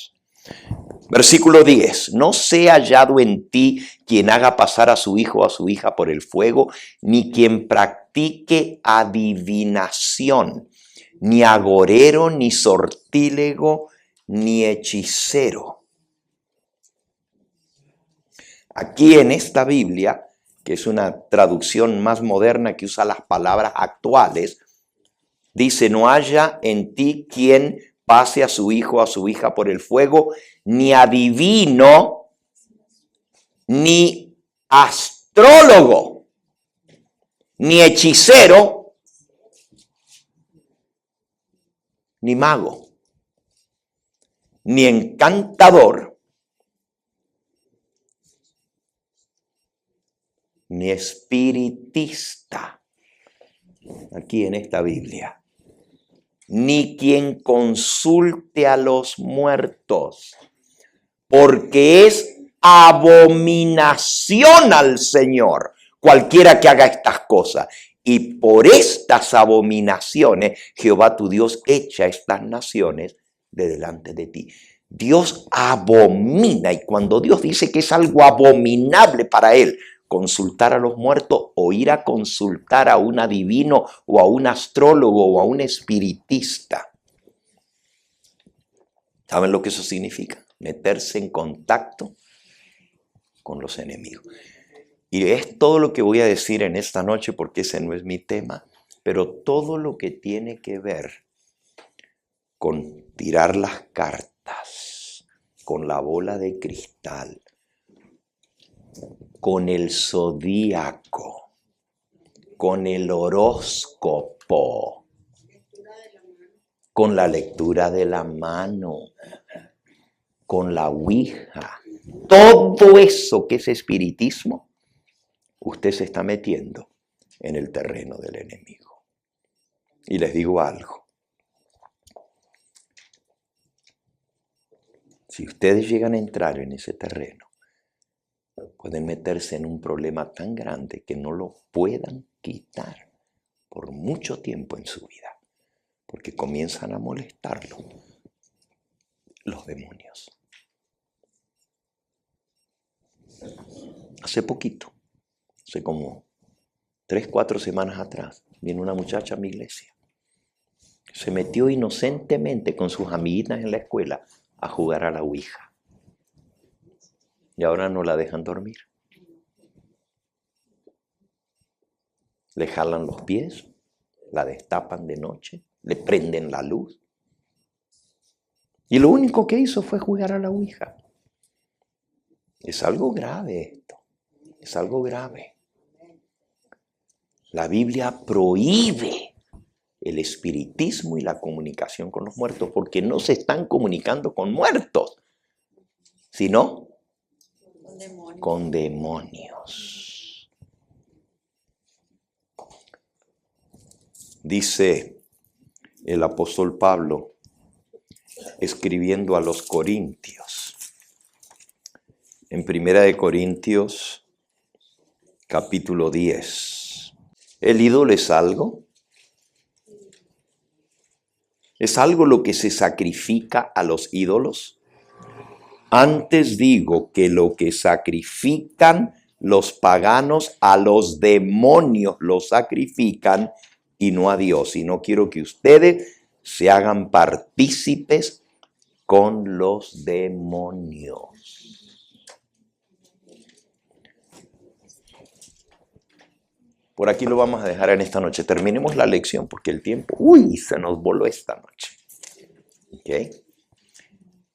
Versículo 10, no sea hallado en ti quien haga pasar a su hijo o a su hija por el fuego, ni quien practique adivinación, ni agorero, ni sortílego, ni hechicero. Aquí en esta Biblia, que es una traducción más moderna que usa las palabras actuales, dice, no haya en ti quien pase a su hijo o a su hija por el fuego, ni adivino, ni astrólogo, ni hechicero, ni mago, ni encantador, ni espiritista. Aquí en esta Biblia. Ni quien consulte a los muertos, porque es abominación al Señor cualquiera que haga estas cosas. Y por estas abominaciones Jehová tu Dios echa estas naciones de delante de ti. Dios abomina, y cuando Dios dice que es algo abominable para él, consultar a los muertos o ir a consultar a un adivino o a un astrólogo o a un espiritista. ¿Saben lo que eso significa? Meterse en contacto con los enemigos. Y es todo lo que voy a decir en esta noche porque ese no es mi tema, pero todo lo que tiene que ver con tirar las cartas, con la bola de cristal, con el zodíaco, con el horóscopo, con la lectura de la mano, con la ouija. Todo eso que es espiritismo, usted se está metiendo en el terreno del enemigo. Y les digo algo. Si ustedes llegan a entrar en ese terreno, pueden meterse en un problema tan grande que no lo puedan quitar por mucho tiempo en su vida, porque comienzan a molestarlo los demonios. Hace poquito, hace como 3-4 semanas atrás, vino una muchacha a mi iglesia. Se metió inocentemente con sus amiguitas en la escuela a jugar a la ouija. Y ahora no la dejan dormir. Le jalan los pies, la destapan de noche, le prenden la luz. Y lo único que hizo fue jugar a la ouija. Es algo grave esto. Es algo grave. La Biblia prohíbe el espiritismo y la comunicación con los muertos porque no se están comunicando con muertos, sino con demonios. Dice el apóstol Pablo escribiendo a los Corintios, en 1 Corintios capítulo 10. ¿El ídolo es algo? ¿Es algo lo que se sacrifica a los ídolos? Antes digo que lo que sacrifican los paganos a los demonios lo sacrifican y no a Dios. Y no quiero que ustedes se hagan partícipes con los demonios. Por aquí lo vamos a dejar en esta noche. Terminemos la lección porque el tiempo, se nos voló esta noche. ¿Okay?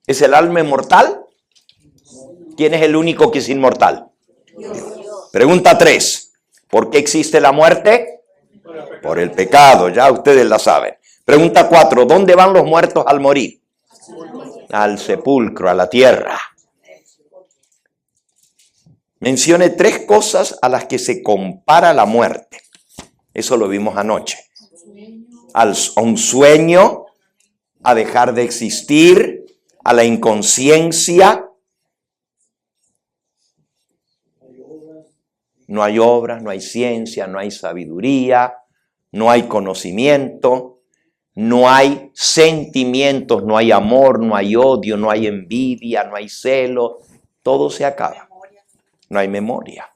¿Es el alma inmortal? ¿Quién es el único que es inmortal? Dios. Pregunta 3. ¿Por qué existe la muerte? Por el pecado, ya ustedes la saben. Pregunta 4. ¿Dónde van los muertos al morir? Al sepulcro, a la tierra. Mencione 3 cosas a las que se compara la muerte. Eso lo vimos anoche. A un sueño, a dejar de existir, a la inconsciencia. No hay obras, no hay ciencia, no hay sabiduría, no hay conocimiento, no hay sentimientos, no hay amor, no hay odio, no hay envidia, no hay celo. Todo se acaba. No hay memoria.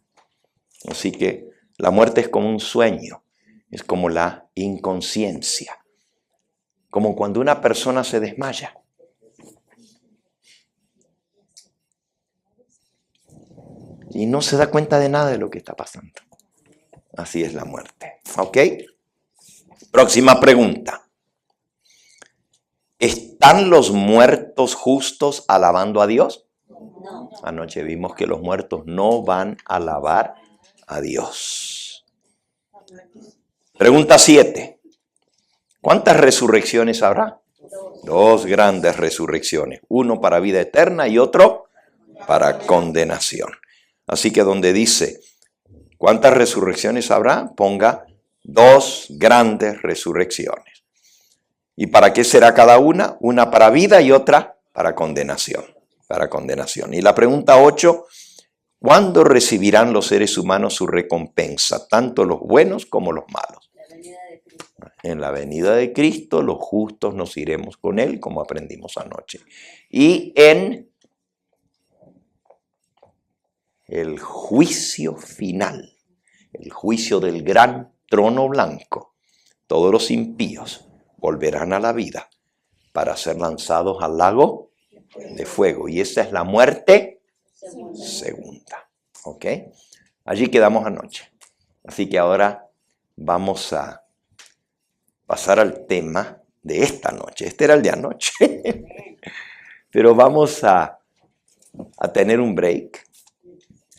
Así que la muerte es como un sueño, es como la inconsciencia, como cuando una persona se desmaya. Y no se da cuenta de nada de lo que está pasando. Así es la muerte. ¿Ok? Próxima pregunta. ¿Están los muertos justos alabando a Dios? No. Anoche vimos que los muertos no van a alabar a Dios. Pregunta 7. ¿Cuántas resurrecciones habrá? 2 grandes resurrecciones. Uno para vida eterna y otro para condenación. Así que donde dice, ¿cuántas resurrecciones habrá? Ponga 2 grandes resurrecciones. ¿Y para qué será cada una? Una para vida y otra para condenación. Para condenación. Y la pregunta 8, ¿cuándo recibirán los seres humanos su recompensa? Tanto los buenos como los malos. En la venida de Cristo, los justos nos iremos con Él, como aprendimos anoche. Y en el juicio final, el juicio del gran trono blanco, todos los impíos volverán a la vida para ser lanzados al lago de fuego. Y esa es la muerte segunda. ¿Ok? Allí quedamos anoche. Así que ahora vamos a pasar al tema de esta noche. Este era el de anoche. Pero vamos a tener un break.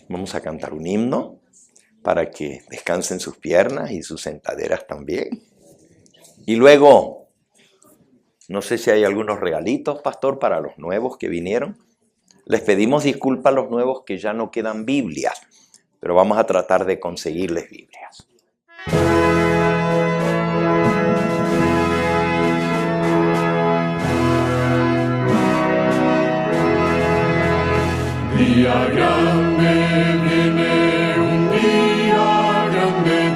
Vamos a cantar un himno para que descansen sus piernas y sus sentaderas también. Y luego, no sé si hay algunos regalitos, pastor, para los nuevos que vinieron. Les pedimos disculpas a los nuevos que ya no quedan Biblias, pero vamos a tratar de conseguirles Biblias. Día grande viene, un día grande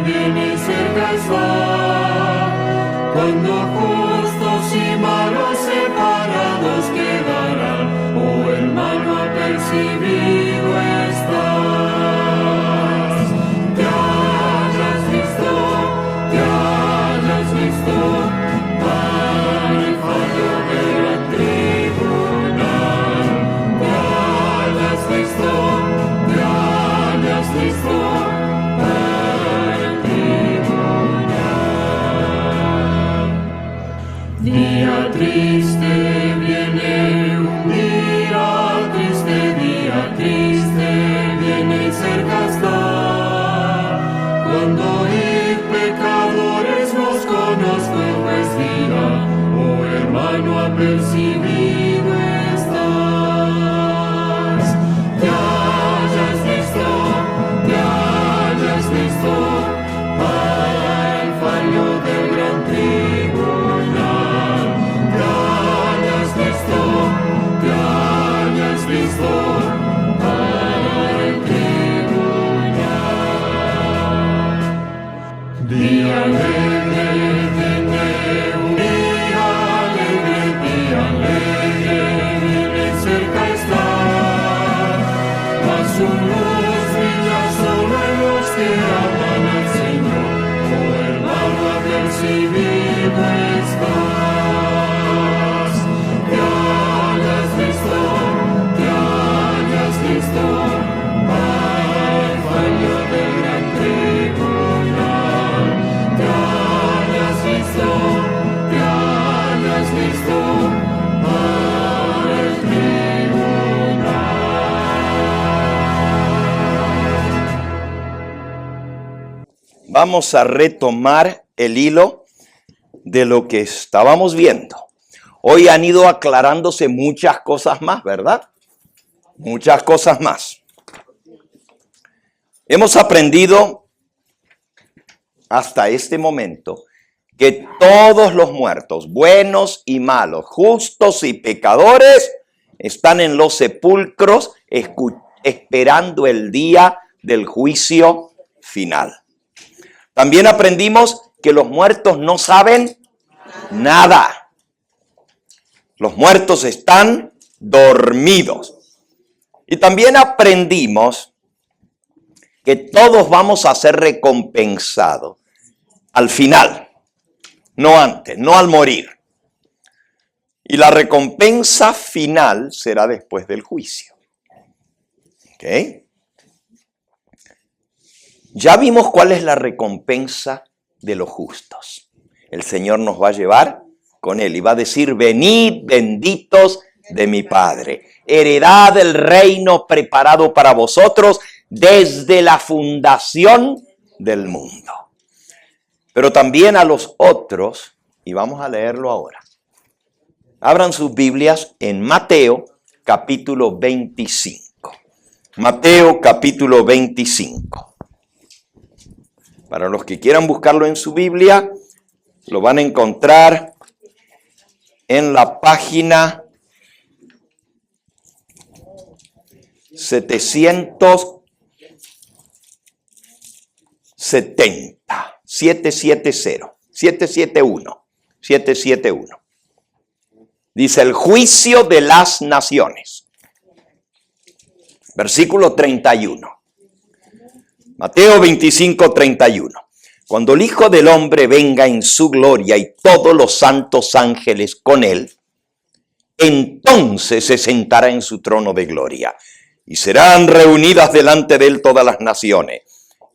viene, cerca está, cuando justos y malos separados quedarán, oh hermano, apercibido estás. Te hayas visto, para el fallo del gran tribunal. Te hayas visto, para el tribunal. Día triste viene, un día triste viene, cerca está, cuando ir pecadores nos conozco, pues dirá, oh hermano, apercibido estás. Te hayas visto, para el fallo del gran tribunal. vamos a retomar el hilo de lo que estábamos viendo. Hoy han ido aclarándose muchas cosas más, ¿verdad? Muchas cosas más. Hemos aprendido hasta este momento que todos los muertos, buenos y malos, justos y pecadores, están en los sepulcros esperando el día del juicio final. También aprendimos que los muertos no saben nada. Los muertos están dormidos. Y también aprendimos que todos vamos a ser recompensados al final, no antes, no al morir. Y la recompensa final será después del juicio. ¿Ok? Ya vimos cuál es la recompensa de los justos. El Señor nos va a llevar con Él y va a decir, venid benditos de mi Padre, heredad del reino preparado para vosotros desde la fundación del mundo. Pero también a los otros, y vamos a leerlo ahora. Abran sus Biblias en Mateo capítulo 25. Mateo capítulo 25. Para los que quieran buscarlo en su Biblia, lo van a encontrar en la página 770. 771. Dice el juicio de las naciones. Versículo 31. Mateo 25, 31. Cuando el Hijo del Hombre venga en su gloria y todos los santos ángeles con él, entonces se sentará en su trono de gloria. Y serán reunidas delante de él todas las naciones.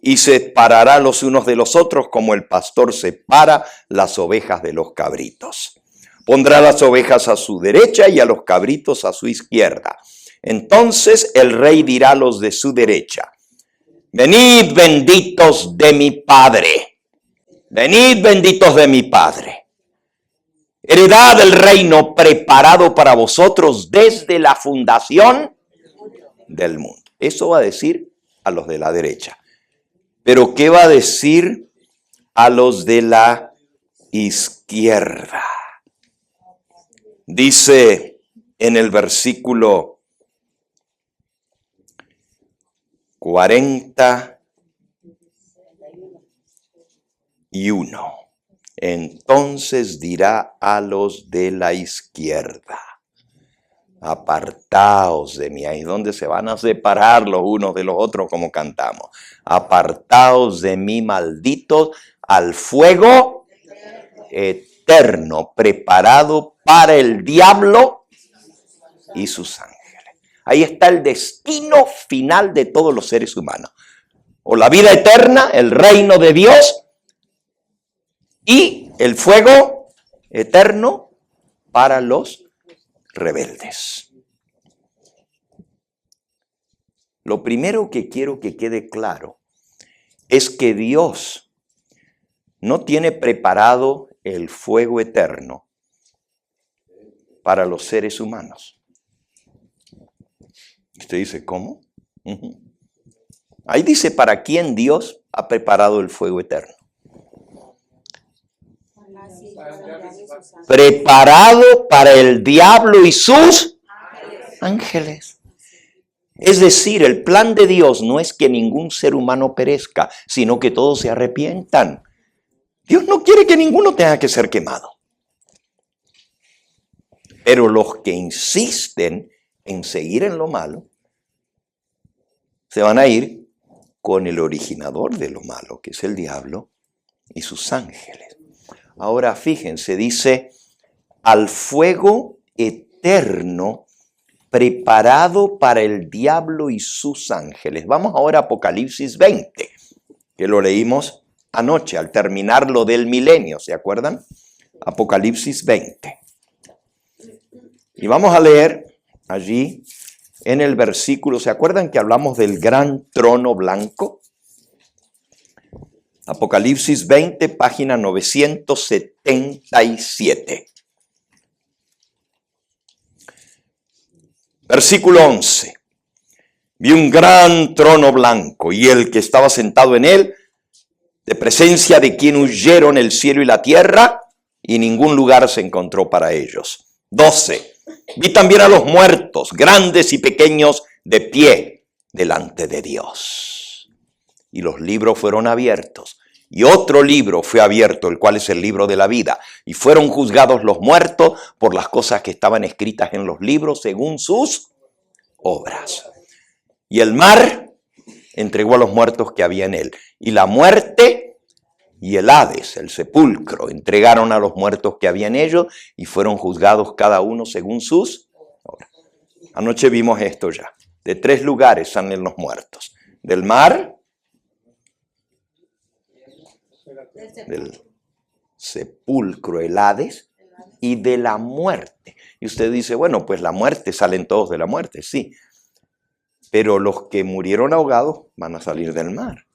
Y separará los unos de los otros como el pastor separa las ovejas de los cabritos. Pondrá las ovejas a su derecha y a los cabritos a su izquierda. Entonces el rey dirá a los de su derecha, venid benditos de mi Padre, venid benditos de mi Padre. Heredad del reino preparado para vosotros desde la fundación del mundo. Eso va a decir a los de la derecha. Pero ¿qué va a decir a los de la izquierda? Dice en el versículo 41. Entonces dirá a los de la izquierda, apartaos de mí. Ahí es donde se van a separar los unos de los otros como cantamos. Apartaos de mí, malditos, al fuego eterno, preparado para el diablo y sus ángeles. Ahí está el destino final de todos los seres humanos. O la vida eterna, el reino de Dios y el fuego eterno para los rebeldes. Lo primero que quiero que quede claro es que Dios no tiene preparado el fuego eterno para los seres humanos. Usted dice, ¿cómo? Ahí dice para quién Dios ha preparado el fuego eterno. Preparado para el diablo y sus ángeles. Es decir, el plan de Dios no es que ningún ser humano perezca, sino que todos se arrepientan. Dios no quiere que ninguno tenga que ser quemado. Pero los que insisten en seguir en lo malo, se van a ir con el originador de lo malo, que es el diablo y sus ángeles. Ahora fíjense, dice, al fuego eterno preparado para el diablo y sus ángeles. Vamos ahora a Apocalipsis 20, que lo leímos anoche al terminar lo del milenio, ¿se acuerdan? Apocalipsis 20. Y vamos a leer allí en el versículo, ¿se acuerdan que hablamos del gran trono blanco? Apocalipsis 20, página 977. Versículo 11. Vi un gran trono blanco y el que estaba sentado en él, de presencia de quien huyeron el cielo y la tierra, y ningún lugar se encontró para ellos. 12. Vi también a los muertos, grandes y pequeños, de pie delante de Dios. Y los libros fueron abiertos. Y otro libro fue abierto, el cual es el libro de la vida. Y fueron juzgados los muertos por las cosas que estaban escritas en los libros según sus obras. Y el mar entregó a los muertos que había en él. Y la muerte y el Hades, el sepulcro, entregaron a los muertos que había en ellos y fueron juzgados cada uno según sus obras. Anoche vimos esto ya. De 3 lugares salen los muertos. Del mar, del sepulcro, el Hades, y de la muerte. Y usted dice, bueno, pues la muerte, salen todos de la muerte, sí. Pero los que murieron ahogados van a salir del mar.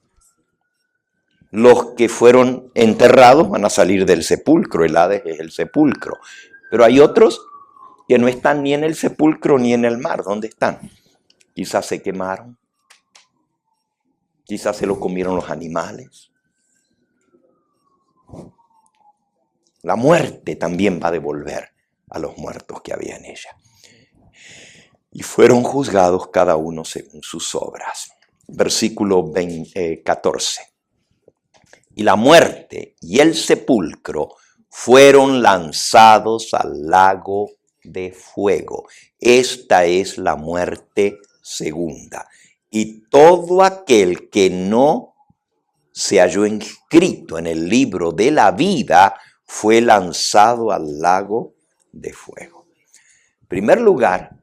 Los que fueron enterrados van a salir del sepulcro. El Hades es el sepulcro. Pero hay otros que no están ni en el sepulcro ni en el mar. ¿Dónde están? Quizás se quemaron. Quizás se lo comieron los animales. La muerte también va a devolver a los muertos que había en ella. Y fueron juzgados cada uno según sus obras. Versículo 14. Y la muerte y el sepulcro fueron lanzados al lago de fuego. Esta es la muerte segunda. Y todo aquel que no se halló inscrito en el libro de la vida fue lanzado al lago de fuego. En primer lugar,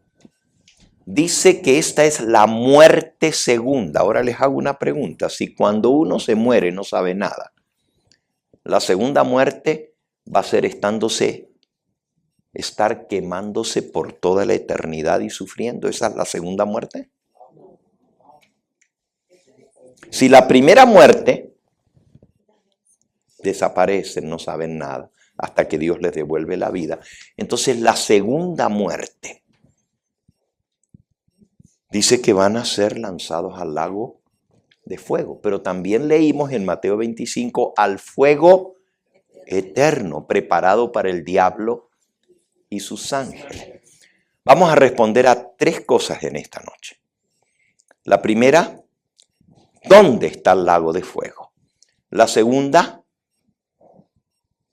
dice que esta es la muerte segunda. Ahora les hago una pregunta. Si cuando uno se muere no sabe nada, la segunda muerte va a ser estar quemándose por toda la eternidad y sufriendo. ¿Esa es la segunda muerte? Si la primera muerte desaparecen, no saben nada, hasta que Dios les devuelve la vida. Entonces la segunda muerte dice que van a ser lanzados al lago de fuego. Pero también leímos en Mateo 25 al fuego eterno, preparado para el diablo y sus ángeles. Vamos a responder a 3 cosas en esta noche. La primera, ¿dónde está el lago de fuego? La segunda,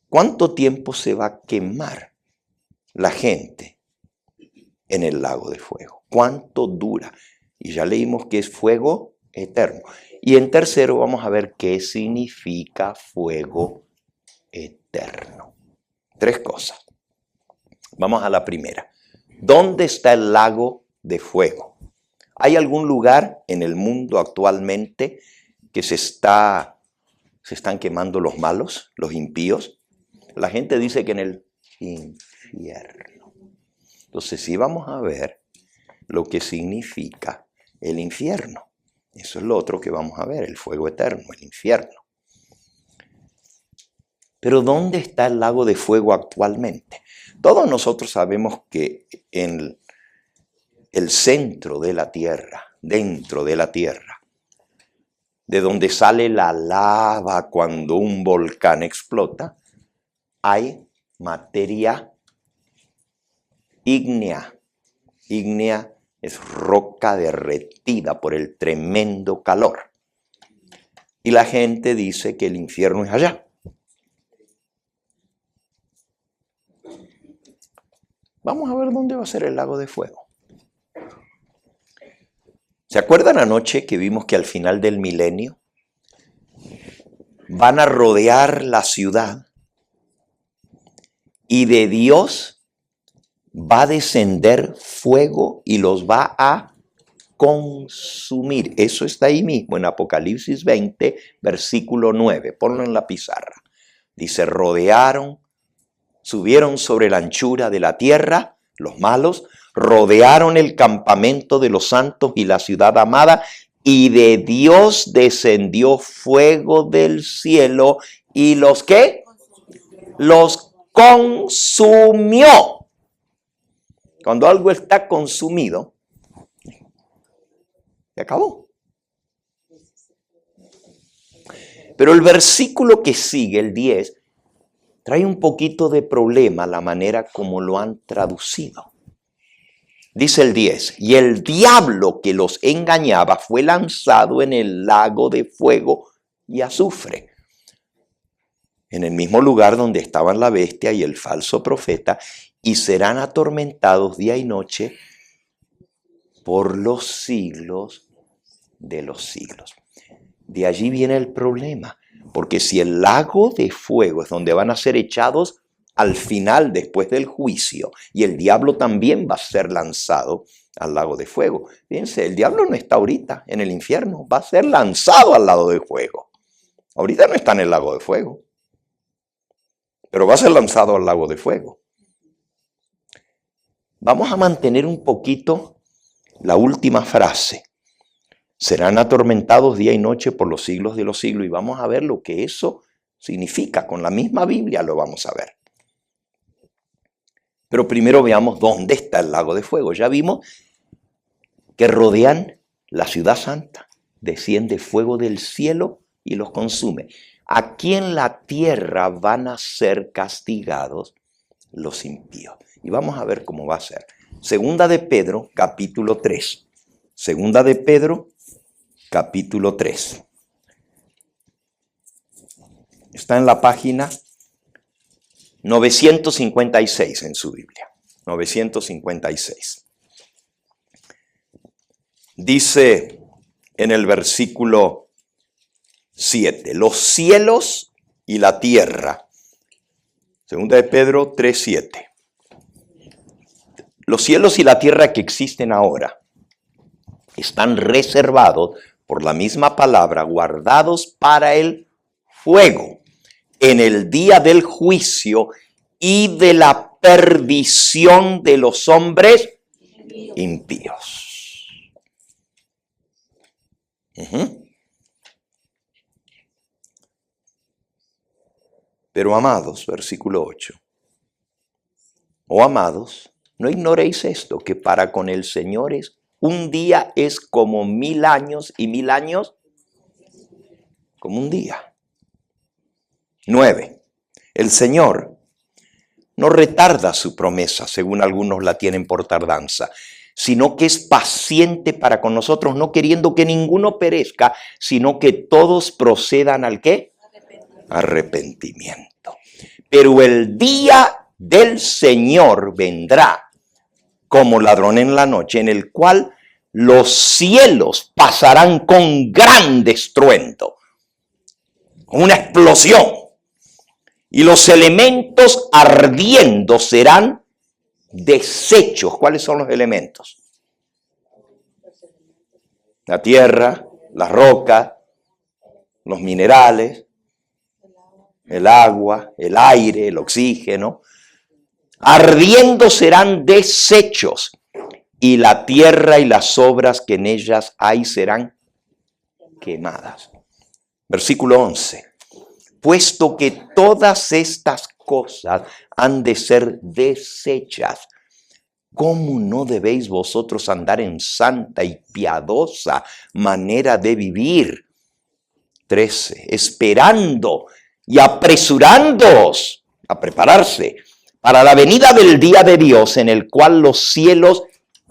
¿cuánto tiempo se va a quemar la gente en el lago de fuego? ¿Cuánto dura? Y ya leímos que es fuego eterno. Y en tercero vamos a ver qué significa fuego eterno. 3 cosas. Vamos a la primera. ¿Dónde está el lago de fuego? ¿Hay algún lugar en el mundo actualmente que se están quemando los malos, los impíos? La gente dice que en el infierno. Entonces sí vamos a ver lo que significa el infierno. Eso es lo otro que vamos a ver, el fuego eterno, el infierno. Pero ¿dónde está el lago de fuego actualmente? Todos nosotros sabemos que en el centro de la tierra, dentro de la tierra, de donde sale la lava cuando un volcán explota, hay materia ígnea. Ígnea es roca derretida por el tremendo calor. Y la gente dice que el infierno es allá. Vamos a ver dónde va a ser el lago de fuego. ¿Se acuerdan anoche que vimos que al final del milenio van a rodear la ciudad y de Dios va a descender fuego y los va a consumir? Eso está ahí mismo en Apocalipsis 20, versículo 9. Ponlo en la pizarra. Dice, subieron sobre la anchura de la tierra, los malos, rodearon el campamento de los santos y la ciudad amada y de Dios descendió fuego del cielo y los ¿qué? Los consumió. Cuando algo está consumido, se acabó. Pero el versículo que sigue, el 10, trae un poquito de problema la manera como lo han traducido. Dice el 10, y el diablo que los engañaba fue lanzado en el lago de fuego y azufre, en el mismo lugar donde estaban la bestia y el falso profeta, y serán atormentados día y noche por los siglos de los siglos. De allí viene el problema, porque si el lago de fuego es donde van a ser echados al final después del juicio, y el diablo también va a ser lanzado al lago de fuego. Fíjense, el diablo no está ahorita en el infierno, va a ser lanzado al lago de fuego. Ahorita no está en el lago de fuego, pero va a ser lanzado al lago de fuego. Vamos a mantener un poquito la última frase. Serán atormentados día y noche por los siglos de los siglos, y vamos a ver lo que eso significa. Con la misma Biblia lo vamos a ver. Pero primero veamos dónde está el lago de fuego. Ya vimos que rodean la ciudad santa, desciende fuego del cielo y los consume. Aquí en la tierra van a ser castigados los impíos. Y vamos a ver cómo va a ser. Segunda de Pedro, capítulo 3. Segunda de Pedro, capítulo 3. Está en la página 956 en su Biblia. 956. Dice en el versículo 7, los cielos y la tierra. Segunda de Pedro 3:7. Los cielos y la tierra que existen ahora están reservados por la misma palabra, guardados para el fuego, en el día del juicio y de la perdición de los hombres impíos. Pero amados, versículo 8. Oh amados, no ignoréis esto, que para con el Señor un día es como 1000 años y 1000 años como un día. 9. El Señor no retarda su promesa, según algunos la tienen por tardanza, sino que es paciente para con nosotros, no queriendo que ninguno perezca, sino que todos procedan ¿al qué? Arrepentimiento. Pero el día del Señor vendrá como ladrón en la noche, en el cual los cielos pasarán con gran estruendo, una explosión, y los elementos ardiendo serán deshechos. ¿Cuáles son los elementos? La tierra, la roca, los minerales, el agua, el aire, el oxígeno. Ardiendo serán deshechos, y la tierra y las obras que en ellas hay serán quemadas. Versículo 11. Puesto que todas estas cosas han de ser deshechas, ¿cómo no debéis vosotros andar en santa y piadosa manera de vivir? 13. Esperando y apresurándoos a prepararse para la venida del día de Dios, en el cual los cielos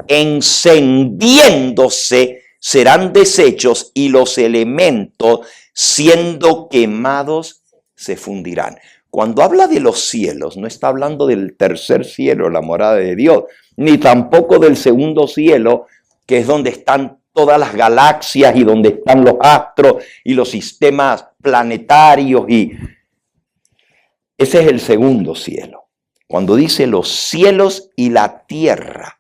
encendiéndose serán deshechos y los elementos siendo quemados se fundirán. Cuando habla de los cielos, no está hablando del tercer cielo, la morada de Dios, ni tampoco del segundo cielo, que es donde están todas las galaxias y donde están los astros y los sistemas planetarios. Y ese es el segundo cielo. Cuando dice los cielos y la tierra,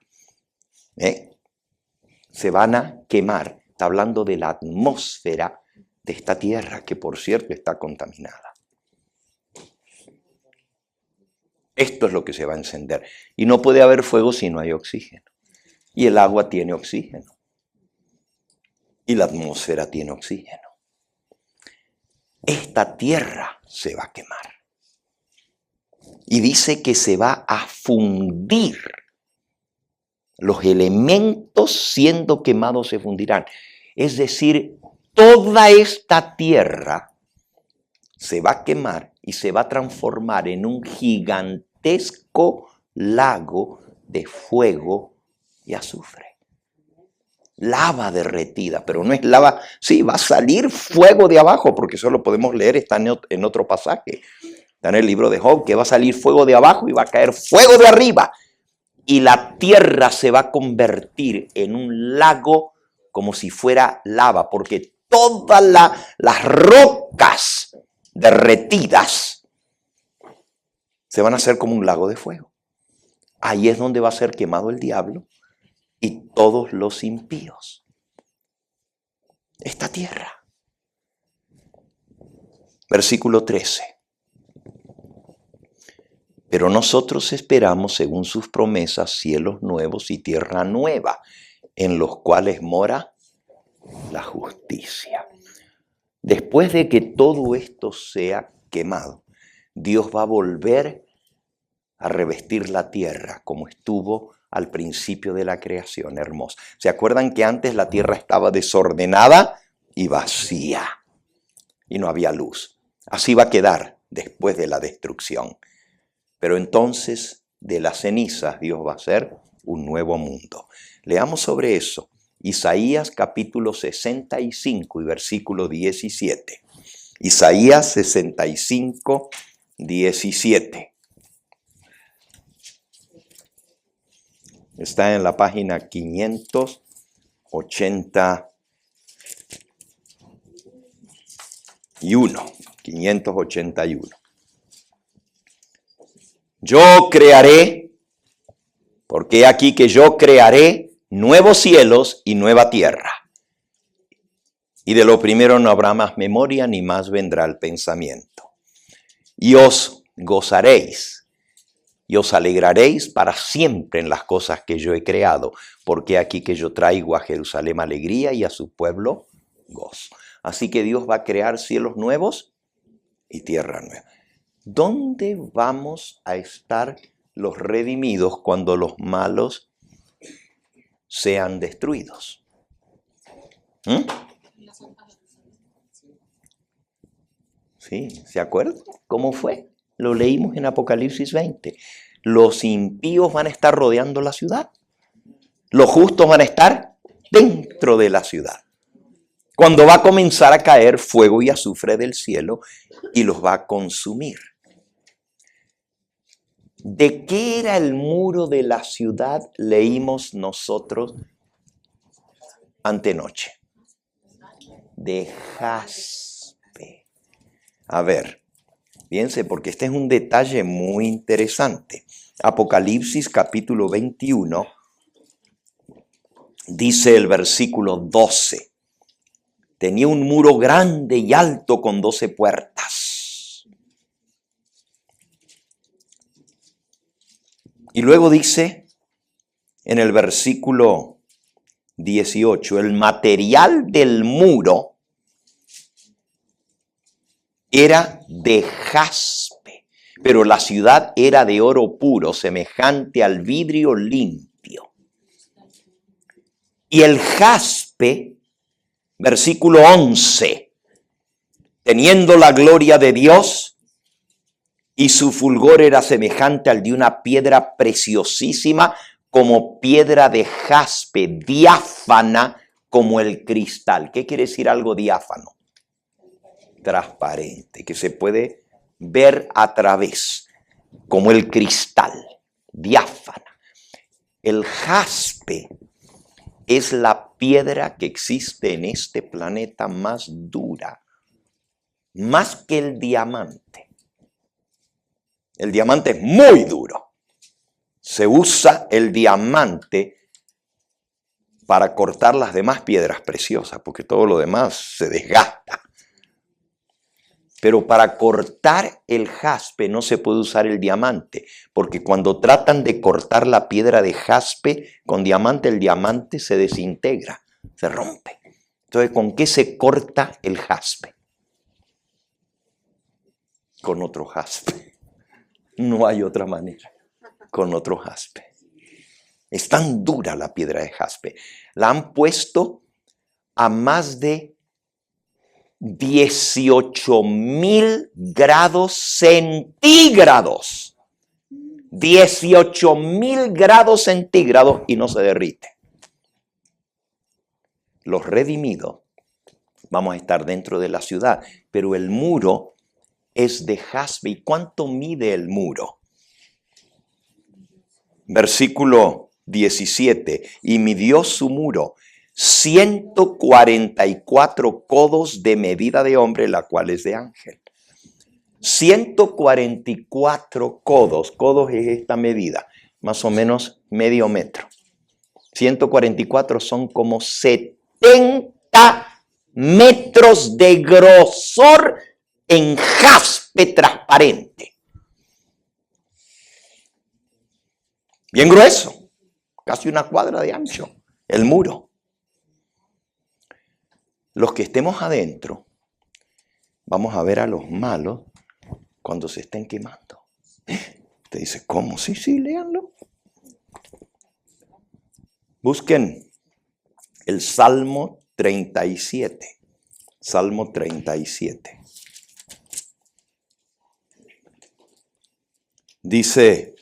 se van a quemar. Está hablando de la atmósfera de esta tierra, que por cierto está contaminada. Esto es lo que se va a encender. Y no puede haber fuego si no hay oxígeno. Y el agua tiene oxígeno. y la atmósfera tiene oxígeno. Esta tierra se va a quemar. Y dice que se va a fundir. Los elementos siendo quemados se fundirán. Es decir, toda esta tierra se va a quemar y se va a transformar en un gigantesco lago de fuego y azufre. Lava derretida, pero no es lava. Sí, va a salir fuego de abajo, porque eso lo podemos leer, está en otro pasaje. Está en el libro de Job, que va a salir fuego de abajo y va a caer fuego de arriba. Y la tierra se va a convertir en un lago como si fuera lava, porque todas las rocas derretidas se van a hacer como un lago de fuego. Ahí es donde va a ser quemado el diablo y todos los impíos. Esta tierra. Versículo 13. Pero nosotros esperamos, según sus promesas, cielos nuevos y tierra nueva, en los cuales mora la justicia. Después de que todo esto sea quemado, Dios va a volver a revestir la tierra como estuvo al principio de la creación. Hermosa. ¿Se acuerdan que antes la tierra estaba desordenada y vacía? Y no había luz. Así va a quedar después de la destrucción. Pero entonces de las cenizas Dios va a hacer un nuevo mundo. Leamos sobre eso. Isaías capítulo 65 y versículo 17. Isaías 65, 17. Está en la página 581. Yo crearé, porque he aquí que yo crearé nuevos cielos y nueva tierra. Y de lo primero no habrá más memoria, ni más vendrá el pensamiento. Y os gozaréis, y os alegraréis para siempre en las cosas que yo he creado, porque aquí que yo traigo a Jerusalén alegría y a su pueblo gozo. Así que Dios va a crear cielos nuevos y tierra nueva. ¿Dónde vamos a estar los redimidos cuando los malos sean destruidos? Sí, ¿se acuerdan? ¿Cómo fue? Lo leímos en Apocalipsis 20. Los impíos van a estar rodeando la ciudad. Los justos van a estar dentro de la ciudad. Cuando va a comenzar a caer fuego y azufre del cielo y los va a consumir. ¿De qué era el muro de la ciudad? Leímos nosotros antenoche. De jaspe. A ver, fíjense, porque este es un detalle muy interesante. Apocalipsis capítulo 21, dice el versículo 12. Tenía un muro grande y alto con 12 puertas. Y luego dice en el versículo 18, el material del muro era de jaspe, pero la ciudad era de oro puro, semejante al vidrio limpio. Y el jaspe, versículo 11, teniendo la gloria de Dios, y su fulgor era semejante al de una piedra preciosísima, como piedra de jaspe, diáfana como el cristal. ¿Qué quiere decir algo diáfano? Transparente, que se puede ver a través, como el cristal, diáfana. El jaspe es la piedra que existe en este planeta más dura, más que el diamante. El diamante es muy duro. Se usa el diamante para cortar las demás piedras preciosas, porque todo lo demás se desgasta. Pero para cortar el jaspe no se puede usar el diamante, porque cuando tratan de cortar la piedra de jaspe con diamante, el diamante se desintegra, se rompe. Entonces, ¿con qué se corta el jaspe? Con otro jaspe. No hay otra manera. Con otro jaspe. Es tan dura la piedra de jaspe. La han puesto a más de 18,000 grados centígrados. 18,000 grados centígrados y no se derrite. Los redimidos vamos a estar dentro de la ciudad, pero el muro es de jaspe. ¿Y cuánto mide el muro? Versículo 17. Y midió su muro 144 codos de medida de hombre, la cual es de ángel. 144 codos. Codos es esta medida, más o menos medio metro. 144 son como 70 metros de grosor en jaspe transparente. Bien grueso, casi una cuadra de ancho, el muro. Los que estemos adentro, vamos a ver a los malos cuando se estén quemando. Usted dice, ¿cómo? Sí, léanlo. Busquen el Salmo 37. Salmo 37. Dice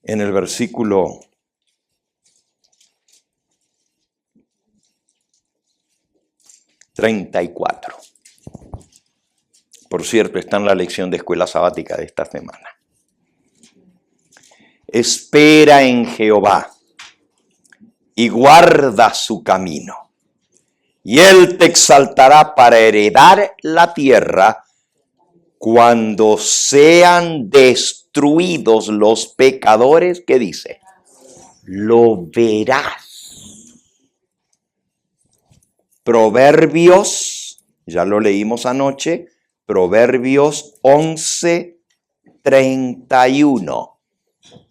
en el versículo 34. Por cierto, está en la lección de escuela sabática de esta semana. Espera en Jehová y guarda su camino, y Él te exaltará para heredar la tierra cuando sean destruidos los pecadores. ¿Qué dice? Lo verás. Proverbios, ya lo leímos anoche, Proverbios 11:31.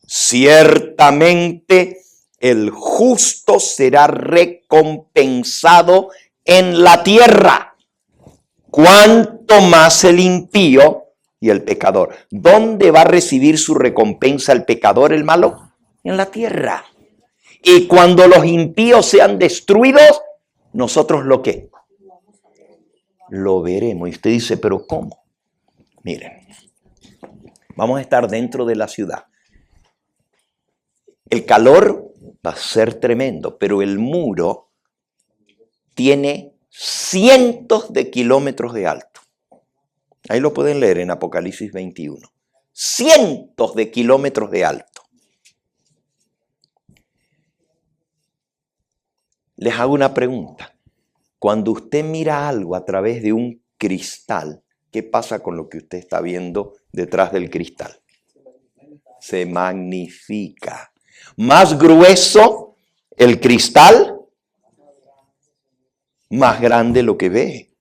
Ciertamente el justo será recompensado en la tierra, cuanto más el impío y el pecador. ¿Dónde va a recibir su recompensa el pecador, el malo? En la tierra. Y cuando los impíos sean destruidos, nosotros ¿lo qué? Lo veremos. Y usted dice, ¿pero cómo? Miren, vamos a estar dentro de la ciudad. El calor va a ser tremendo, pero el muro tiene cientos de kilómetros de alto. Ahí lo pueden leer en Apocalipsis 21. Cientos de kilómetros de alto. Les hago una pregunta. Cuando usted mira algo a través de un cristal, ¿qué pasa con lo que usted está viendo detrás del cristal? Se magnifica. Más grueso el cristal, más grande lo que ve.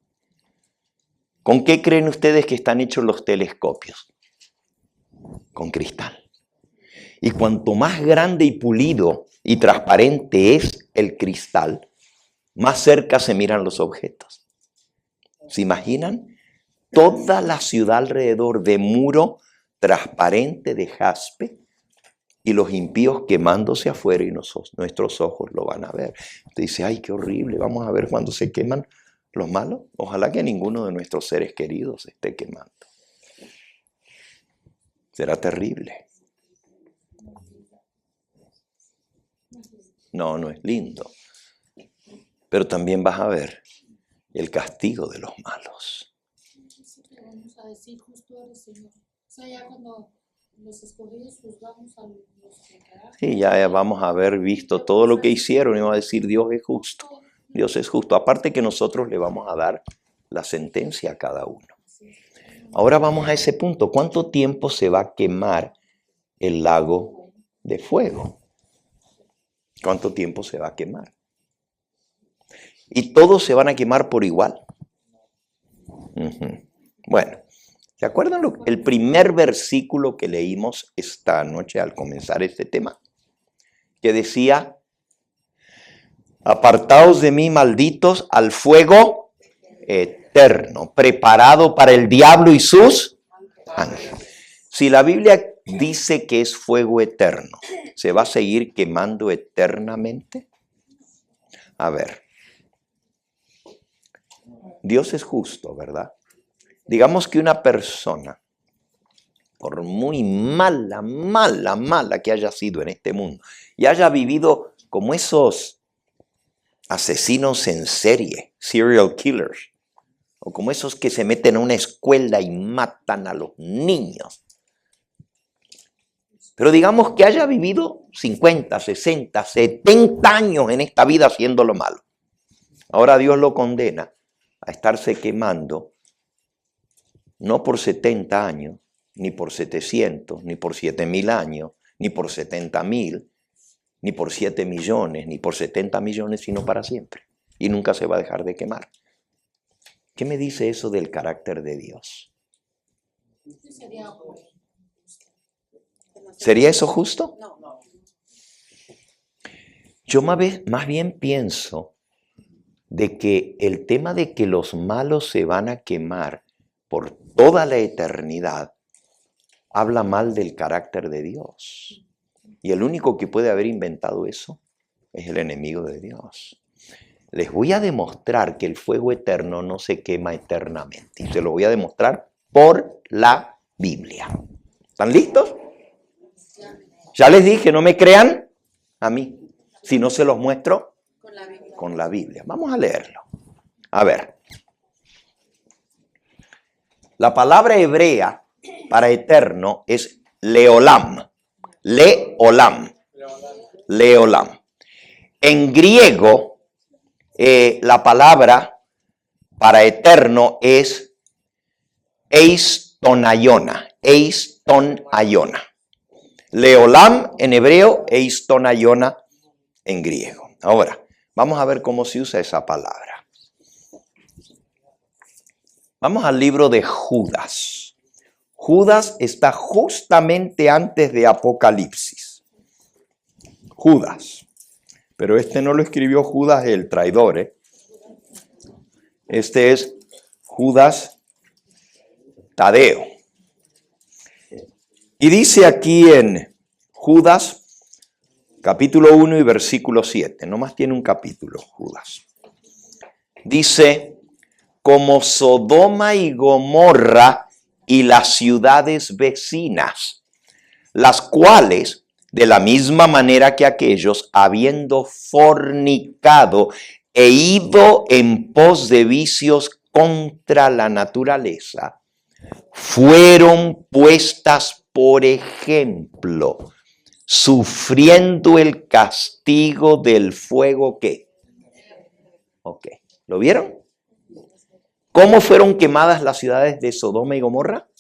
¿Con qué creen ustedes que están hechos los telescopios? Con cristal. Y cuanto más grande y pulido y transparente es el cristal, más cerca se miran los objetos. ¿Se imaginan? Toda la ciudad alrededor de muro transparente de jaspe y los impíos quemándose afuera y nuestros ojos lo van a ver. Usted dice, ay, qué horrible, vamos a ver cuando se queman los malos. Ojalá que ninguno de nuestros seres queridos se esté quemando. Será terrible. No, no es lindo. Pero también vas a ver el castigo de los malos. Vamos a decir, justo eres Señor. O sea, ya cuando los escogidos juzgamos a los que quedaron. Sí, ya vamos a haber visto todo lo que hicieron y vamos a decir, Dios es justo. Dios es justo. Aparte que nosotros le vamos a dar la sentencia a cada uno. Ahora vamos a ese punto. ¿Cuánto tiempo se va a quemar el lago de fuego? ¿Cuánto tiempo se va a quemar? Y todos se van a quemar por igual. Bueno, ¿se acuerdan el primer versículo que leímos esta noche al comenzar este tema? Que decía, Apartaos de mí, malditos, al fuego eterno, preparado para el diablo y sus ángeles. Si la Biblia dice que es fuego eterno, ¿se va a seguir quemando eternamente? A ver, Dios es justo, ¿verdad? Digamos que una persona, por muy mala que haya sido en este mundo, y haya vivido como esos asesinos en serie, serial killers, o como esos que se meten a una escuela y matan a los niños. Pero digamos que haya vivido 50, 60, 70 años en esta vida haciendo lo malo. Ahora Dios lo condena a estarse quemando, no por 70 años, ni por 700, ni por 7.000 años, ni por 70.000, ni por 7 millones, ni por 70 millones, sino para siempre. Y nunca se va a dejar de quemar. ¿Qué me dice eso del carácter de Dios? Sería bueno. ¿Sería eso justo? No. Yo más bien pienso de que el tema de que los malos se van a quemar por toda la eternidad habla mal del carácter de Dios. Y el único que puede haber inventado eso es el enemigo de Dios. Les voy a demostrar que el fuego eterno no se quema eternamente. Y se lo voy a demostrar por la Biblia. ¿Están listos? Ya les dije, no me crean a mí, si no se los muestro con la Biblia. Vamos a leerlo. A ver. La palabra hebrea para eterno es leolam. Leolam. Leolam. En griego, la palabra para eterno es eistonaiona. Eistonaiona. Leolam en hebreo, eistonaiona en griego. Ahora, vamos a ver cómo se usa esa palabra. Vamos al libro de Judas. Judas está justamente antes de Apocalipsis. Judas. Pero este no lo escribió Judas el traidor. Este es Judas Tadeo. Y dice aquí en Judas, capítulo 1 y versículo 7. Nomás tiene un capítulo, Judas. Dice, como Sodoma y Gomorra y las ciudades vecinas, las cuales, de la misma manera que aquellos, habiendo fornicado e ido en pos de vicios contra la naturaleza, fueron puestas por ejemplo, sufriendo el castigo del fuego que. Ok, ¿lo vieron? ¿Cómo fueron quemadas las ciudades de Sodoma y Gomorra?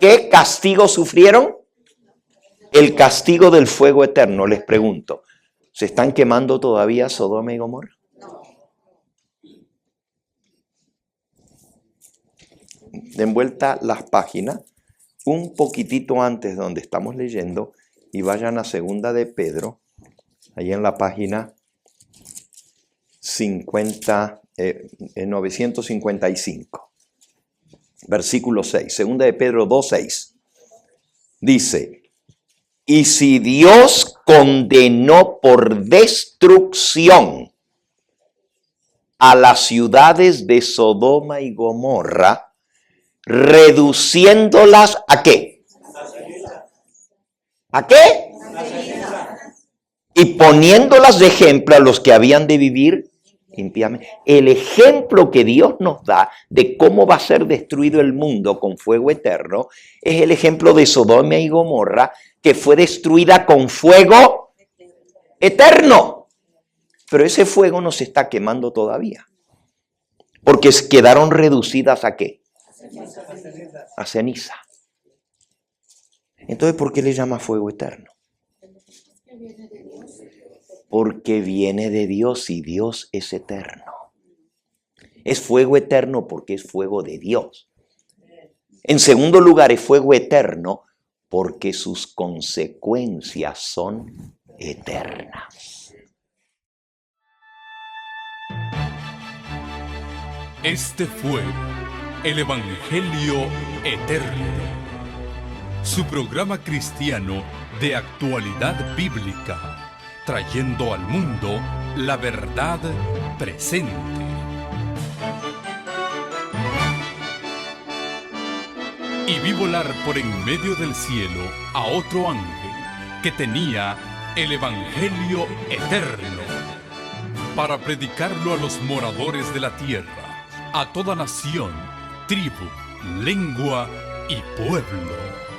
¿Qué castigo sufrieron? El castigo del fuego eterno. Les pregunto, ¿se están quemando todavía Sodoma y Gomorra? Den vuelta las páginas un poquitito antes donde estamos leyendo y vayan a Segunda de Pedro, ahí en la página 955, versículo 6, Segunda de Pedro 2:6, dice, y si Dios condenó por destrucción a las ciudades de Sodoma y Gomorra, reduciéndolas ¿a qué? ¿A qué? Y poniéndolas de ejemplo a los que habían de vivir impíamente. El ejemplo que Dios nos da de cómo va a ser destruido el mundo con fuego eterno es el ejemplo de Sodoma y Gomorra, que fue destruida con fuego eterno. Pero ese fuego no se está quemando todavía. Porque quedaron reducidas ¿a qué? A ceniza. Entonces, ¿por qué le llama fuego eterno? Porque viene de Dios y Dios es eterno. Es fuego eterno porque es fuego de Dios. En segundo lugar, es fuego eterno porque sus consecuencias son eternas. Este fue el Evangelio Eterno, su programa cristiano de actualidad bíblica, trayendo al mundo la verdad presente. Y vi volar por en medio del cielo a otro ángel que tenía el Evangelio Eterno, para predicarlo a los moradores de la tierra, a toda nación, tribu, lengua y pueblo.